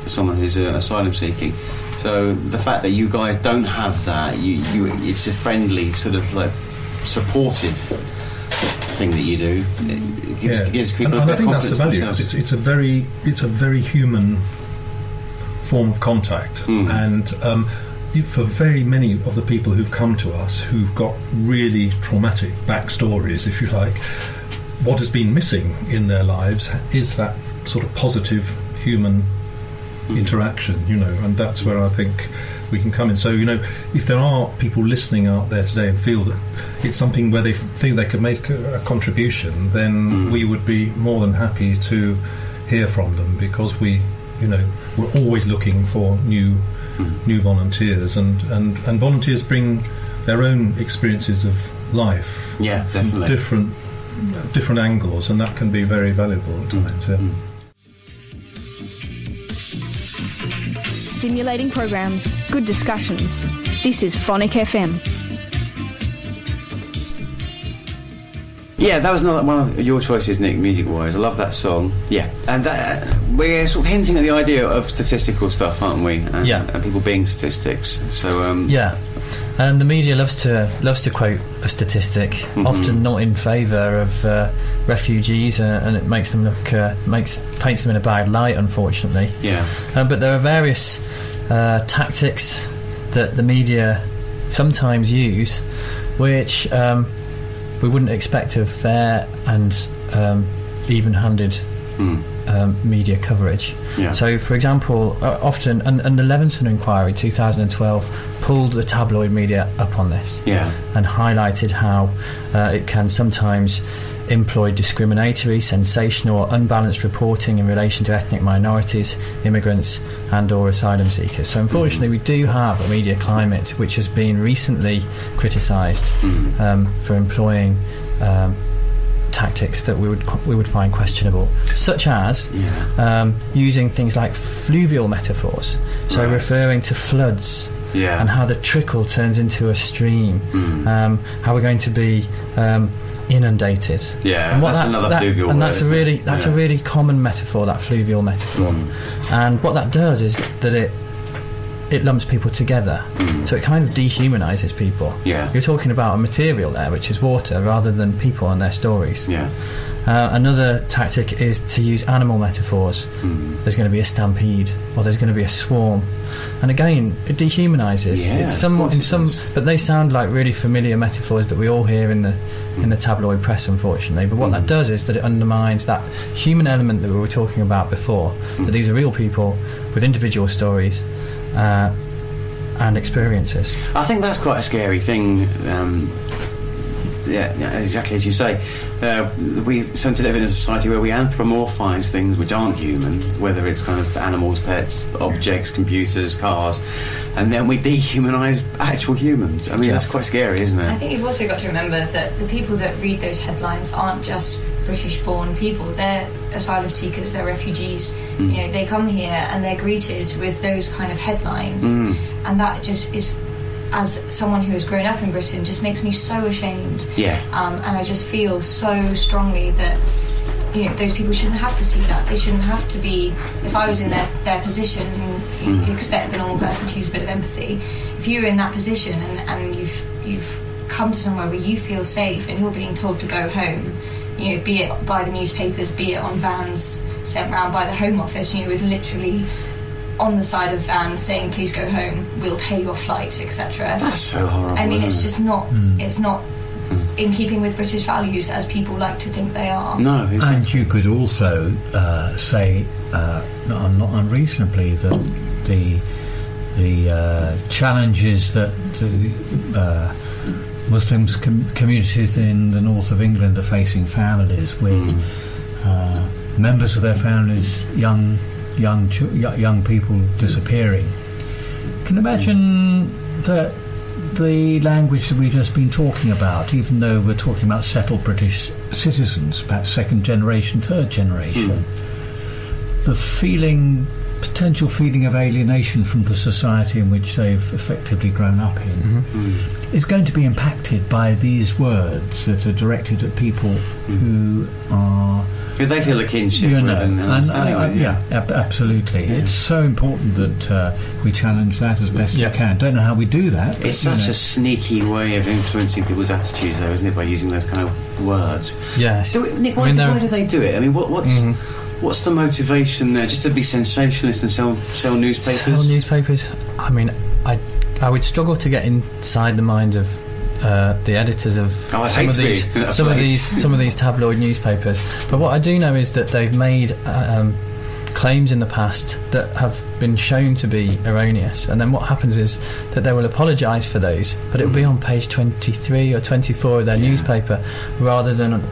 someone who's asylum seeking. So the fact that you guys don't have that, it's a friendly, sort of like supportive thing that you do. It gives people and a bit I think that's the value. It's a very human form of contact, and for very many of the people who've come to us who've got really traumatic backstories, if you like, what has been missing in their lives is that sort of positive human interaction, and that's where I think we can come in. So, if there are people listening out there today and feel that it's something where they feel they could make a contribution, then we would be more than happy to hear from them, because we're always looking for new volunteers, and volunteers bring their own experiences of life, definitely, different angles, and that can be very valuable at times. Stimulating programs, good discussions. This is Phonic FM. Yeah, that was another one of your choices, Nick, music-wise. I love that song. Yeah, and we're sort of hinting at the idea of statistical stuff, aren't we? And people being statistics. So and the media loves to quote a statistic, often not in favour of refugees, and it makes them look paints them in a bad light, unfortunately. Yeah. But there are various tactics that the media sometimes use, which we wouldn't expect of fair and even-handed media coverage. Yeah. So, for example, often, and the Levinson inquiry 2012 pulled the tabloid media up on this, and highlighted how it can sometimes employ discriminatory, sensational or unbalanced reporting in relation to ethnic minorities, immigrants and or asylum seekers. So unfortunately we do have a media climate which has been recently criticised for employing tactics that we would find questionable, such as using things like fluvial metaphors, so referring to floods and how the trickle turns into a stream, how we're going to be inundated. And that's another fluvial and word, that's a really common metaphor, that fluvial metaphor. And what that does is that it lumps people together, so it kind of dehumanises people. You're talking about a material there, which is water, rather than people and their stories. Another tactic is to use animal metaphors. There's going to be a stampede, or there's going to be a swarm, and again it dehumanises. It's somewhat but they sound like really familiar metaphors that we all hear in the tabloid press, unfortunately. But what that does is that it undermines that human element that we were talking about before, that these are real people with individual stories and experiences. I think that's quite a scary thing. Exactly as you say. We tend to live in a society where we anthropomorphise things which aren't human, whether it's kind of animals, pets, objects, computers, cars, and then we dehumanise actual humans. I mean, that's quite scary, isn't it? I think you've also got to remember that the people that read those headlines aren't just British-born people. They're asylum seekers, they're refugees. They come here and they're greeted with those kind of headlines, and that just is, as someone who has grown up in Britain, just makes me so ashamed. And I just feel so strongly that those people shouldn't have to see that. They shouldn't have to be. If I was in their position, and you expect the normal person to use a bit of empathy, if you're in that position and you've come to somewhere where you feel safe and you're being told to go home, be it by the newspapers, be it on vans sent round by the Home Office, with literally on the side of vans saying please go home, we'll pay your flight, etc. That's so horrible. I mean, it's just not it's not in keeping with British values as people like to think they are. No, exactly. And you could also say not unreasonably that the challenges that the Muslim communities in the north of England are facing families with members of their families, young people disappearing. Can imagine that the language that we've just been talking about, even though we're talking about settled British citizens, perhaps second generation, third generation, the potential feeling of alienation from the society in which they've effectively grown up in is going to be impacted by these words that are directed at people who are... They feel a kinship with and understanding. Absolutely. It's so important that we challenge that as best we can. Don't know how we do that. It's such a sneaky way of influencing people's attitudes, though, isn't it, by using those kind of words? Yes. So, Nick, why do they do it? I mean, what's the motivation there? Just to be sensationalist and sell newspapers? Sell newspapers? I mean, I would struggle to get inside the mind of the editors of some of these tabloid newspapers. But what I do know is that they've made claims in the past that have been shown to be erroneous, and then what happens is that they will apologise for those, but it will be on page 23 or 24 of their newspaper rather than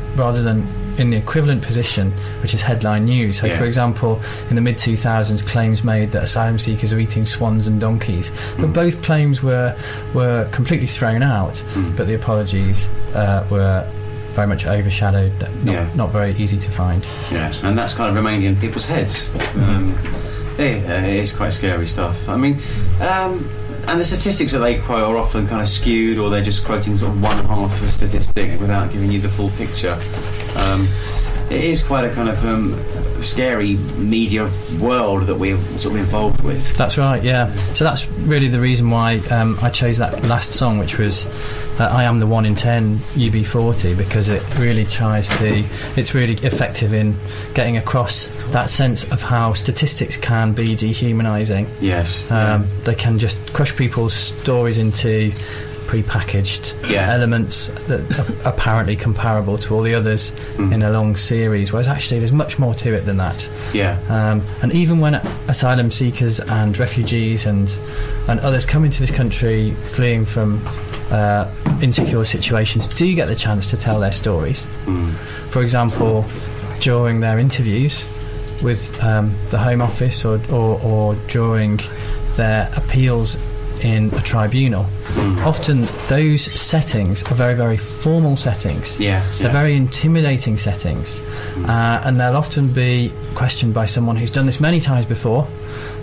in the equivalent position, which is headline news. So for example, in the mid-2000s, claims made that asylum seekers are eating swans and donkeys, but both claims were completely thrown out, but the apologies were very much overshadowed, not very easy to find. Yeah, and that's kind of remained in people's heads. It is quite scary stuff. I mean, and the statistics that they quote are often kind of skewed, or they're just quoting sort of one half of a statistic without giving you the full picture. It is quite a kind of scary media world that we're sort of involved with. That's right, yeah. So that's really the reason why I chose that last song, which was I Am the 1 in 10 UB40, because it really tries to, it's really effective in getting across that sense of how statistics can be dehumanising. Yes. They can just crush people's stories into pre-packaged elements that are apparently comparable to all the others in a long series, whereas actually there's much more to it than that. And even when asylum seekers and refugees and others come into this country fleeing from insecure situations, do get the chance to tell their stories. For example, during their interviews with the Home Office or during their appeals in a tribunal, often those settings are very, very formal settings. They're very intimidating settings, and they'll often be questioned by someone who's done this many times before,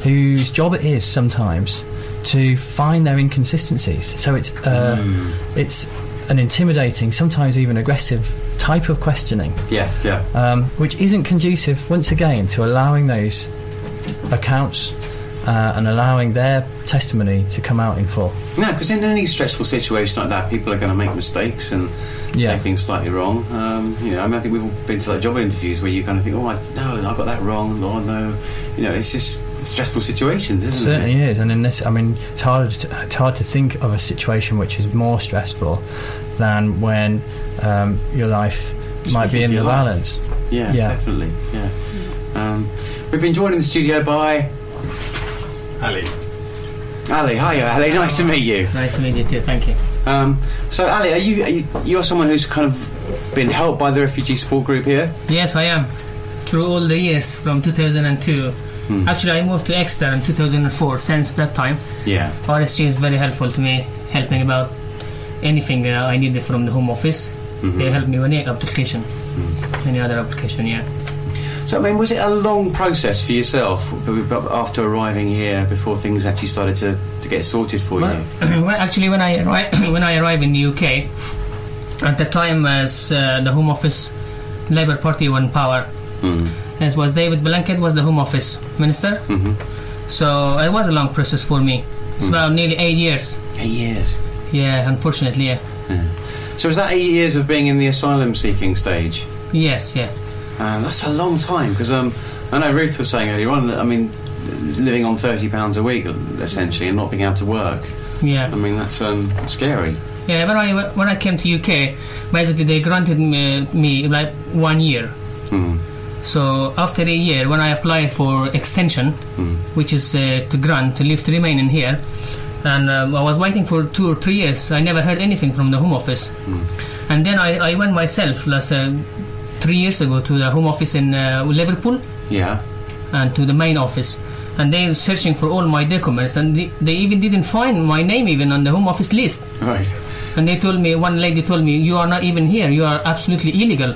whose job it is sometimes to find their inconsistencies. So it's an intimidating, sometimes even aggressive type of questioning, which isn't conducive, once again, to allowing those accounts and allowing their testimony to come out in full. No, because in any stressful situation like that, people are going to make mistakes and say things slightly wrong. I think we've all been to job interviews where you kind of think, I got that wrong, no. It's just stressful situations, isn't it? It certainly is, and in this, it's hard to think of a situation which is more stressful than when your life might be in the balance. Yeah, definitely. We've been joined in the studio by Ali. Hiya, Ali. Nice to meet you. Nice to meet you too. Thank you. So, Ali, you're someone who's kind of been helped by the Refugee Support Group here? Yes, I am. Through all the years from 2002. Actually, I moved to Exeter in 2004. Since that time, RSG is very helpful to me, helping about anything I needed from the Home Office. They helped me with any application, any other application. So, was it a long process for yourself after arriving here before things actually started to get sorted for you? Actually, when I arrived in the UK, at the time as the Home Office, Labour Party were in power, as was David Blanket was the Home Office Minister. So it was a long process for me. It's about nearly 8 years. 8 years? Yeah, unfortunately, So was that 8 years of being in the asylum seeking stage? Yes, that's a long time, because I know Ruth was saying earlier on, living on £30 a week essentially and not being able to work. That's scary. When I came to UK, basically they granted me like 1 year. So after a year, when I applied for extension, which is to grant to leave to remain in here, and I was waiting for 2 or 3 years, I never heard anything from the Home Office. And then I went myself last 3 years ago to the Home Office in Liverpool, and to the main office, and they were searching for all my documents, and they even didn't find my name even on the Home Office list. And they told me, one lady told me, you are not even here, you are absolutely illegal.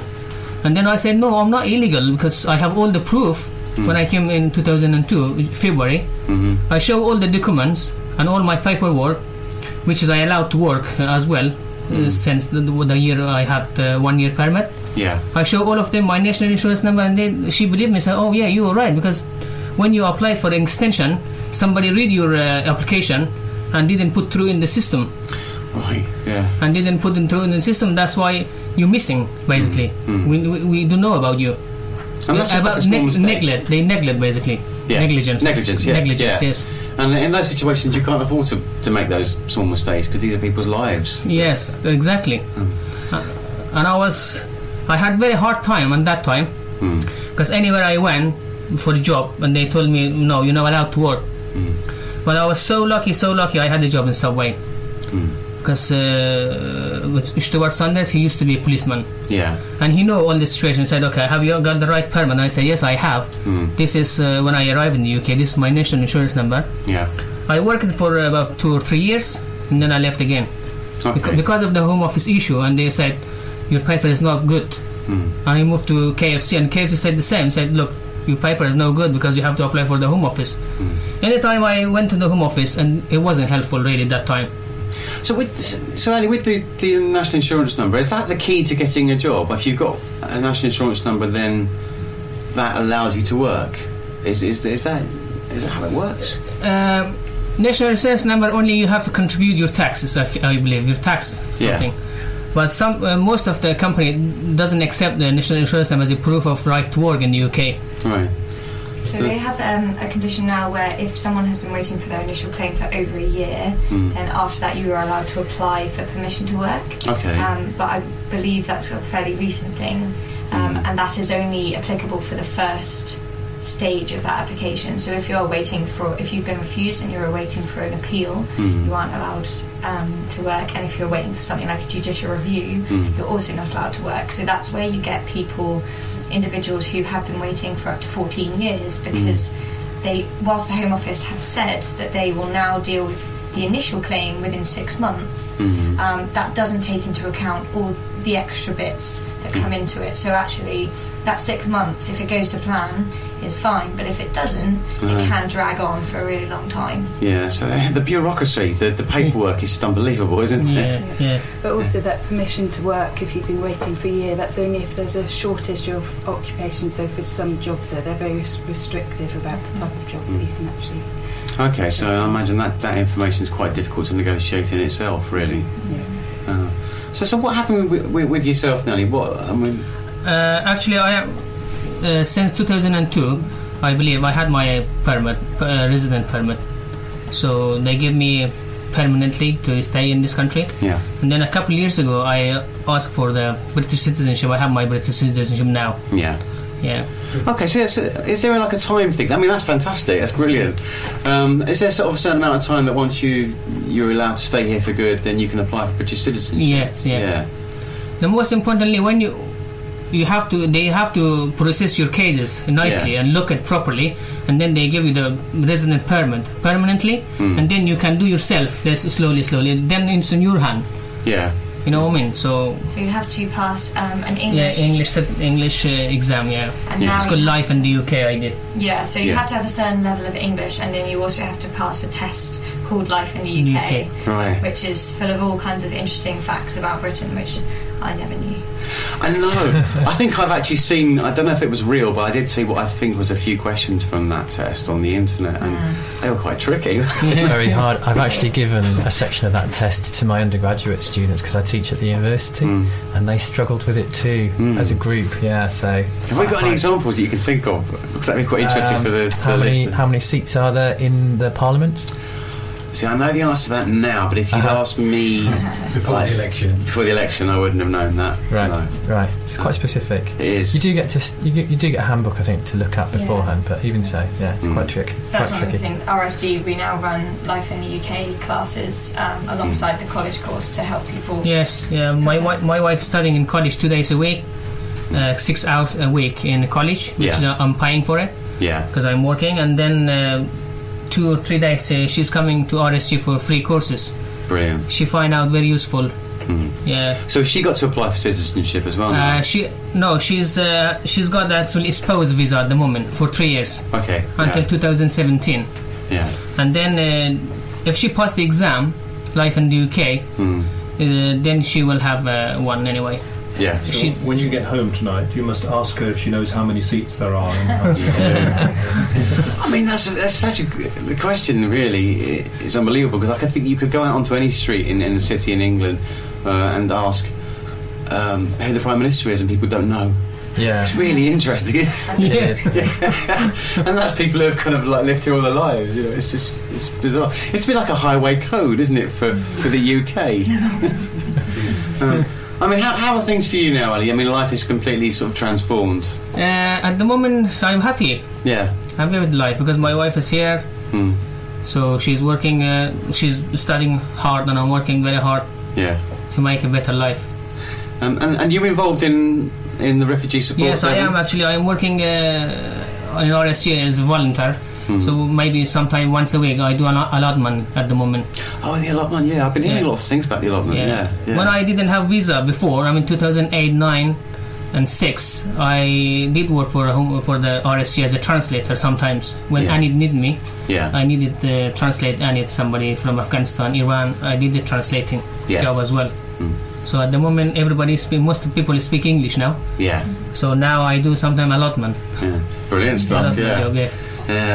And then I said, no, I'm not illegal, because I have all the proof. When I came in 2002 February, I show all the documents and all my paperwork, which is I allowed to work as well, since the year I had 1 year permit. I show all of them my national insurance number, and she believed me, said, you are right, because when you applied for an extension, somebody read your application and didn't put through in the system. And didn't put them through in the system. That's why you're missing, basically. We don't know about you. And that's about neglect. They neglect, basically. Negligence, yes. And in those situations, you can't afford to make those small mistakes, because these are people's lives. Yes, exactly. And I had very hard time at that time, because anywhere I went, for a job, and they told me, no, you're not allowed to work. But I was so lucky, I had a job in Subway. Because with Stuart Sanders, he used to be a policeman. Yeah. And he know all the situation. He said, okay, have you got the right permit? And I said, yes, I have. This is when I arrived in the UK. This is my national insurance number. Yeah. I worked for about 2 or 3 years, and then I left again. Okay. Because of the Home Office issue, and they said, your paper is not good. And I moved to KFC, and KFC said the same. Said, look, your paper is no good because you have to apply for the Home Office. Anytime I went to the Home Office, and it wasn't helpful really that time. So Ali, with the national insurance number, is that the key to getting a job? If you've got a national insurance number, then that allows you to work. Is that how it works? National insurance number, only you have to contribute your taxes, I believe, your tax something. Yeah. But most of the company doesn't accept the national insurance number as a proof of right to work in the UK. Right. So they have a condition now where if someone has been waiting for their initial claim for over a year, then after that you are allowed to apply for permission to work. Okay. But I believe that's a fairly recent thing, and that is only applicable for the first stage of that application. So if you've been refused and you're waiting for an appeal, you aren't allowed to work. And if you're waiting for something like a judicial review, you're also not allowed to work. So that's where you get individuals who have been waiting for up to 14 years because whilst the Home Office have said that they will now deal with the initial claim within 6 months, that doesn't take into account all the extra bits that come into it. So actually that 6 months, if it goes to plan, is fine, but if it doesn't, it can drag on for a really long time. Yeah, so the bureaucracy, the paperwork is just unbelievable, isn't it? Yeah. But also that permission to work, if you've been waiting for a year, that's only if there's a shortage of occupation. So for some jobs they're very restrictive about the type of jobs that you can actually... Okay, so I imagine that information is quite difficult to negotiate in itself, really. Yeah. So what happened with yourself, Nelly? Actually, I am since 2002. I believe I had my permit, resident permit. So they gave me permanently to stay in this country. Yeah. And then a couple of years ago, I asked for the British citizenship. I have my British citizenship now. Yeah. Yeah. Okay, so is there like a time thing? I mean, that's fantastic. That's brilliant. Is there sort of a certain amount of time that once you're allowed to stay here for good, then you can apply for British citizenship? Yeah. The most importantly, when they have to process your cases nicely and look at properly, and then they give you the resident permit permanently, and then you can do yourself. That's slowly. Then it's in your hand. Yeah. You know what I mean? So you have to pass an English... English exam, And now it's called Life in the UK, I did. Yeah, so you have to have a certain level of English, and then you also have to pass a test called Life in the UK. Right. Which is full of all kinds of interesting facts about Britain, which I never knew. I know. I think I've actually seen, I don't know if it was real, but I did see what I think was a few questions from that test on the internet, and they were quite tricky. It's very hard. I've actually given a section of that test to my undergraduate students because I teach at the university, and they struggled with it too as a group. Yeah, so have we got any examples that you can think of? Because that'd be quite interesting for the listeners. How many seats are there in the Parliament? See, I know the answer to that now, but if you'd asked me before the election, I wouldn't have known that. Right, no. Right. It's quite specific. It is. You do get a handbook, I think, to look at beforehand, but even so, it's quite tricky. So that's one of the things. RSD, we now run Life in the UK classes alongside the college course to help people. Yes, my wife's studying in college 2 days a week, 6 hours a week in college, which I'm paying for it. Yeah. Because I'm working, and then 2 or 3 days she's coming to RSG for free courses. Brilliant. She find out very useful. Yeah. So she got to apply for citizenship as well now? She's got actually spouse visa at the moment for 3 years. Okay. Until 2017. Yeah. And then if she passed the exam, Life in the UK, then she will have one anyway. Yeah. So when you get home tonight, you must ask her if she knows how many seats there are. And I mean, that's such the question. Really, is unbelievable because I think you could go out onto any street in the city in England and ask who the Prime Minister is, and people don't know. Yeah, it's really interesting. And that's people who have kind of like lived here all their lives. You know, it's bizarre. It's a bit like a highway code, isn't it, for the UK? I mean, how are things for you now, Ali? I mean, life is completely sort of transformed. At the moment, I'm happy. Yeah. Happy with life because my wife is here. So she's working, she's studying hard, and I'm working very hard. Yeah. To make a better life. And you involved in the Refugee Support Yes, Devon? I am actually. I'm working in RSG as a volunteer. So maybe sometime once a week I do an allotment at the moment. Oh, the allotment, yeah. I've been hearing lots of things about the allotment, yeah. When I didn't have visa before, I mean 2008, 9 and 6, I did work for the RSG as a translator sometimes. When Annie needed me, I needed to translate Annie, somebody from Afghanistan, Iran. I did the translating job as well. So at the moment most people speak English now. Yeah. So now I do sometime allotment. Yeah. Brilliant stuff,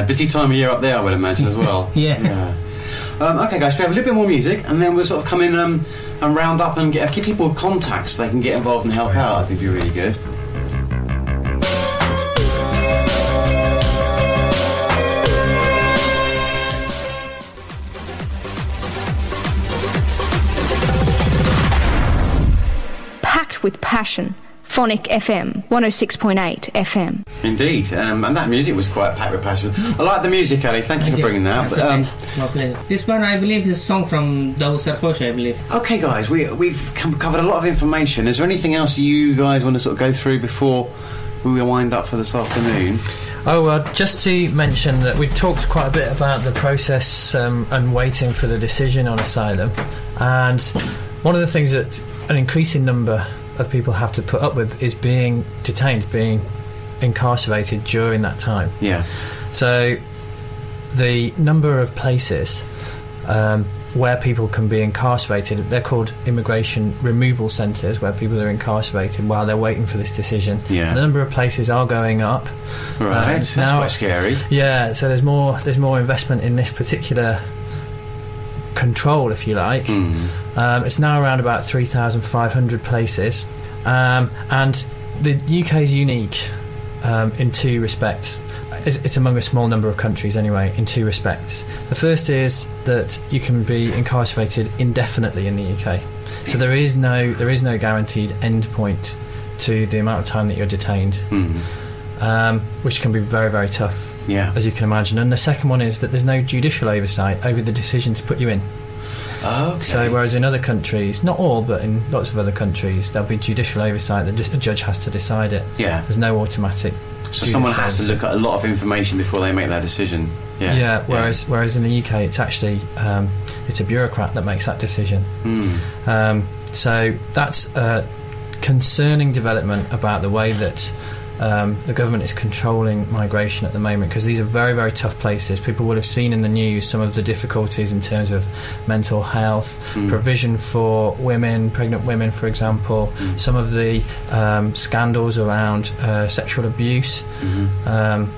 busy time of year up there, I would imagine, as well. Okay, guys, we have a little bit more music, and then we'll sort of come in and round up and give people contacts so they can get involved and help out. I think it'd be really good. Packed with passion. Phonic FM, 106.8 FM. Indeed, and that music was quite packed with passion. I like the music, Ali. Thank you for bringing that. This one, I believe, is a song from Dawood Sarkozy, I believe. Okay, guys, we've covered a lot of information. Is there anything else you guys want to sort of go through before we wind up for this afternoon? Just to mention that we talked quite a bit about the process and waiting for the decision on asylum. And one of the things that an increasing number of people have to put up with is being detained, being incarcerated during that time. Yeah. So the number of places where people can be incarcerated, they're called immigration removal centres, where people are incarcerated while they're waiting for this decision. Yeah. The number of places are going up. Right. That's quite scary. Yeah. So there's more investment in this particular control, if you like. It's now around about 3,500 places, and the UK is unique in two respects. It's among a small number of countries anyway, in two respects. The first is that you can be incarcerated indefinitely in the UK, so there is no guaranteed end point to the amount of time that you're detained, which can be very, very tough. Yeah. As you can imagine. And the second one is that there's no judicial oversight over the decision to put you in. Okay. So whereas in other countries, not all, but in lots of other countries, there'll be judicial oversight that a judge has to decide it. Yeah. There's no automatic. So someone has to look at a lot of information before they make that decision. Yeah. Yeah. Whereas in the UK, it's actually it's a bureaucrat that makes that decision. So that's a concerning development about the way that the government is controlling migration at the moment, because these are very, very tough places. People will have seen in the news some of the difficulties in terms of mental health, provision for women, pregnant women, for example, some of the scandals around sexual abuse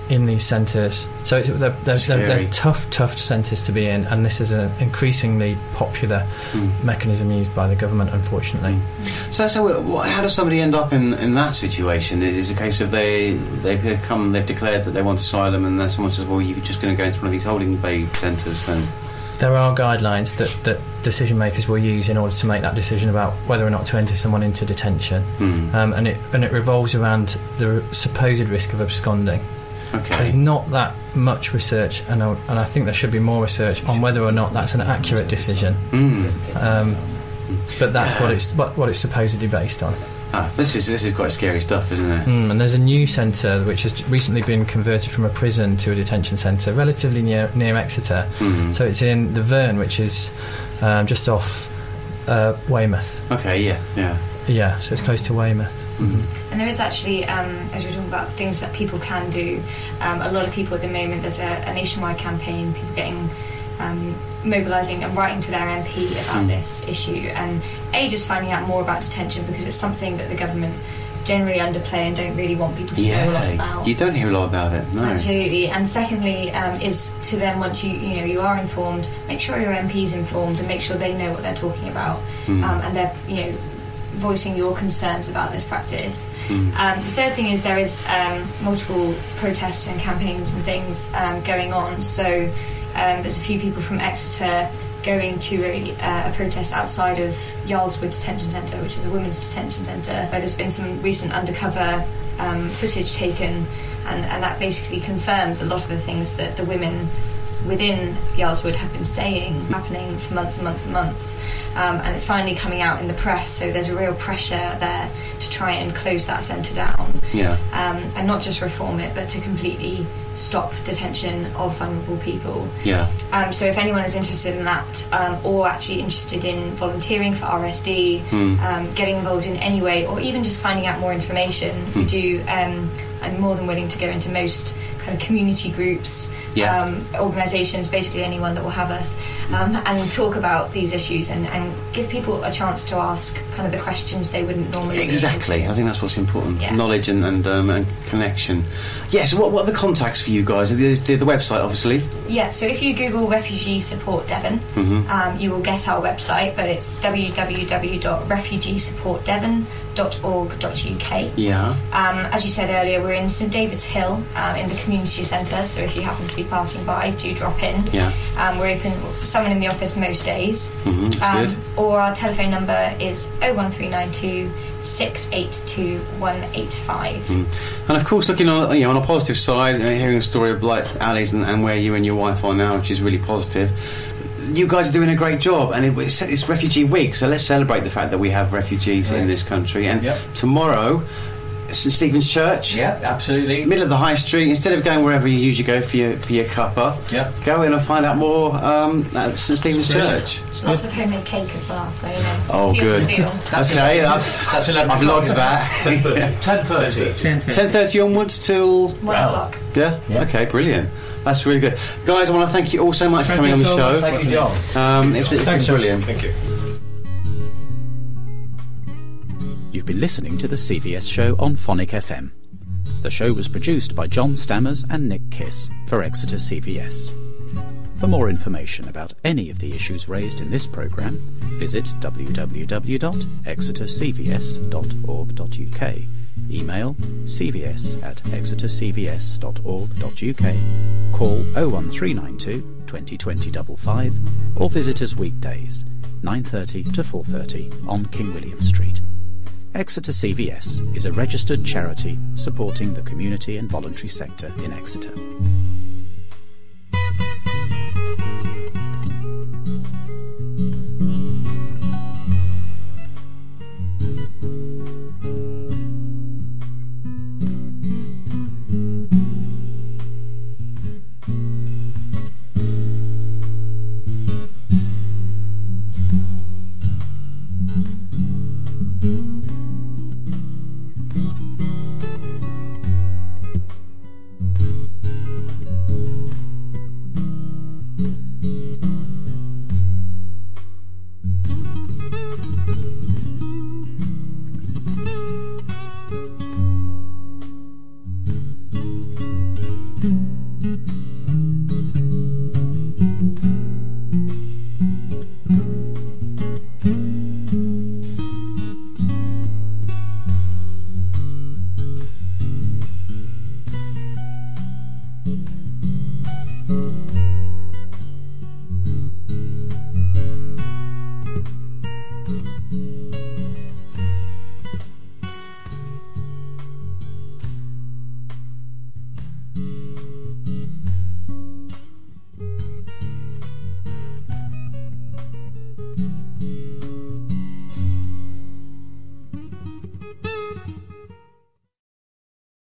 in these centres. So they're tough centres to be in, and this is an increasingly popular mechanism used by the government, unfortunately. So how does somebody end up in that situation? Is it a case of they've declared that they want asylum, and then someone says, well, you're just going to go into one of these holding bay centres then? There are guidelines that decision makers will use in order to make that decision about whether or not to enter someone into detention, and it revolves around the supposed risk of absconding. Okay. There's not that much research, and I think there should be more research on whether or not that's an accurate decision. But that's what it's supposedly based on. This is quite scary stuff, isn't it? And there's a new centre which has recently been converted from a prison to a detention centre, relatively near Exeter. So it's in the Verne, which is just off Weymouth. Okay, yeah. So it's close to Weymouth. And there is actually, as you're talking about things that people can do, a lot of people at the moment, there's a nationwide campaign, people getting mobilising and writing to their MP about this issue, and just finding out more about detention, because it's something that the government generally underplay and don't really want people to know a lot about. You don't hear a lot about it, no. Absolutely. And secondly, is to then, once you are informed, make sure your MP's informed and make sure they know what they're talking about, and they're voicing your concerns about this practice. The third thing is there is multiple protests and campaigns and things going on. So there's a few people from Exeter going to a protest outside of Yarlswood Detention Centre, which is a women's detention centre, where there's been some recent undercover footage taken, and that basically confirms a lot of the things that the women within Yarlswood have been saying, happening for months and months and months, and it's finally coming out in the press, so there's a real pressure there to try and close that centre down, and not just reform it, but to completely stop detention of vulnerable people. So if anyone is interested in that, or actually interested in volunteering for RSD, getting involved in any way, or even just finding out more information, we do. I'm more than willing to go into most kind of community groups, organisations, basically anyone that will have us, and talk about these issues and give people a chance to ask kind of the questions they wouldn't normally. Exactly, I think that's what's important. Knowledge and connection. So what are the contacts for you guys? The website, obviously. So if you Google Refugee Support Devon, you will get our website, but it's www.refugeesupportdevon.org.uk. As you said earlier, we're in St David's Hill in the community centre, so if you happen to be passing by, do drop in. We're open, someone in the office most days, or our telephone number is 01392 682 185. And of course, looking on a positive side, hearing a story of like Ali's and where you and your wife are now, which is really positive. You guys are doing a great job, and it's Refugee Week, so let's celebrate the fact that we have refugees in this country. And tomorrow, St Stephen's Church. Absolutely. Middle of the high street. Instead of going wherever you usually go for your cuppa, go in and find out more at St Stephen's Church. Lots of homemade cake as well, so Oh, good. Okay, that's 11 I've logged that. 10:30. 10:30 onwards till 1 o'clock. Okay, brilliant. That's really good, guys. I want to thank you all so much for coming on the show. Thank you, John. It's been brilliant. Thank you. You've been listening to the CVS show on Phonic FM. The show was produced by John Stammers and Nick Kiss for Exeter CVS. For more information about any of the issues raised in this programme, visit www.exetercvs.org.uk, email cvs@exetercvs.org.uk, call 01392 2020 55, or visit us weekdays 9:30 to 4:30 on King William Street. Exeter CVS is a registered charity supporting the community and voluntary sector in Exeter.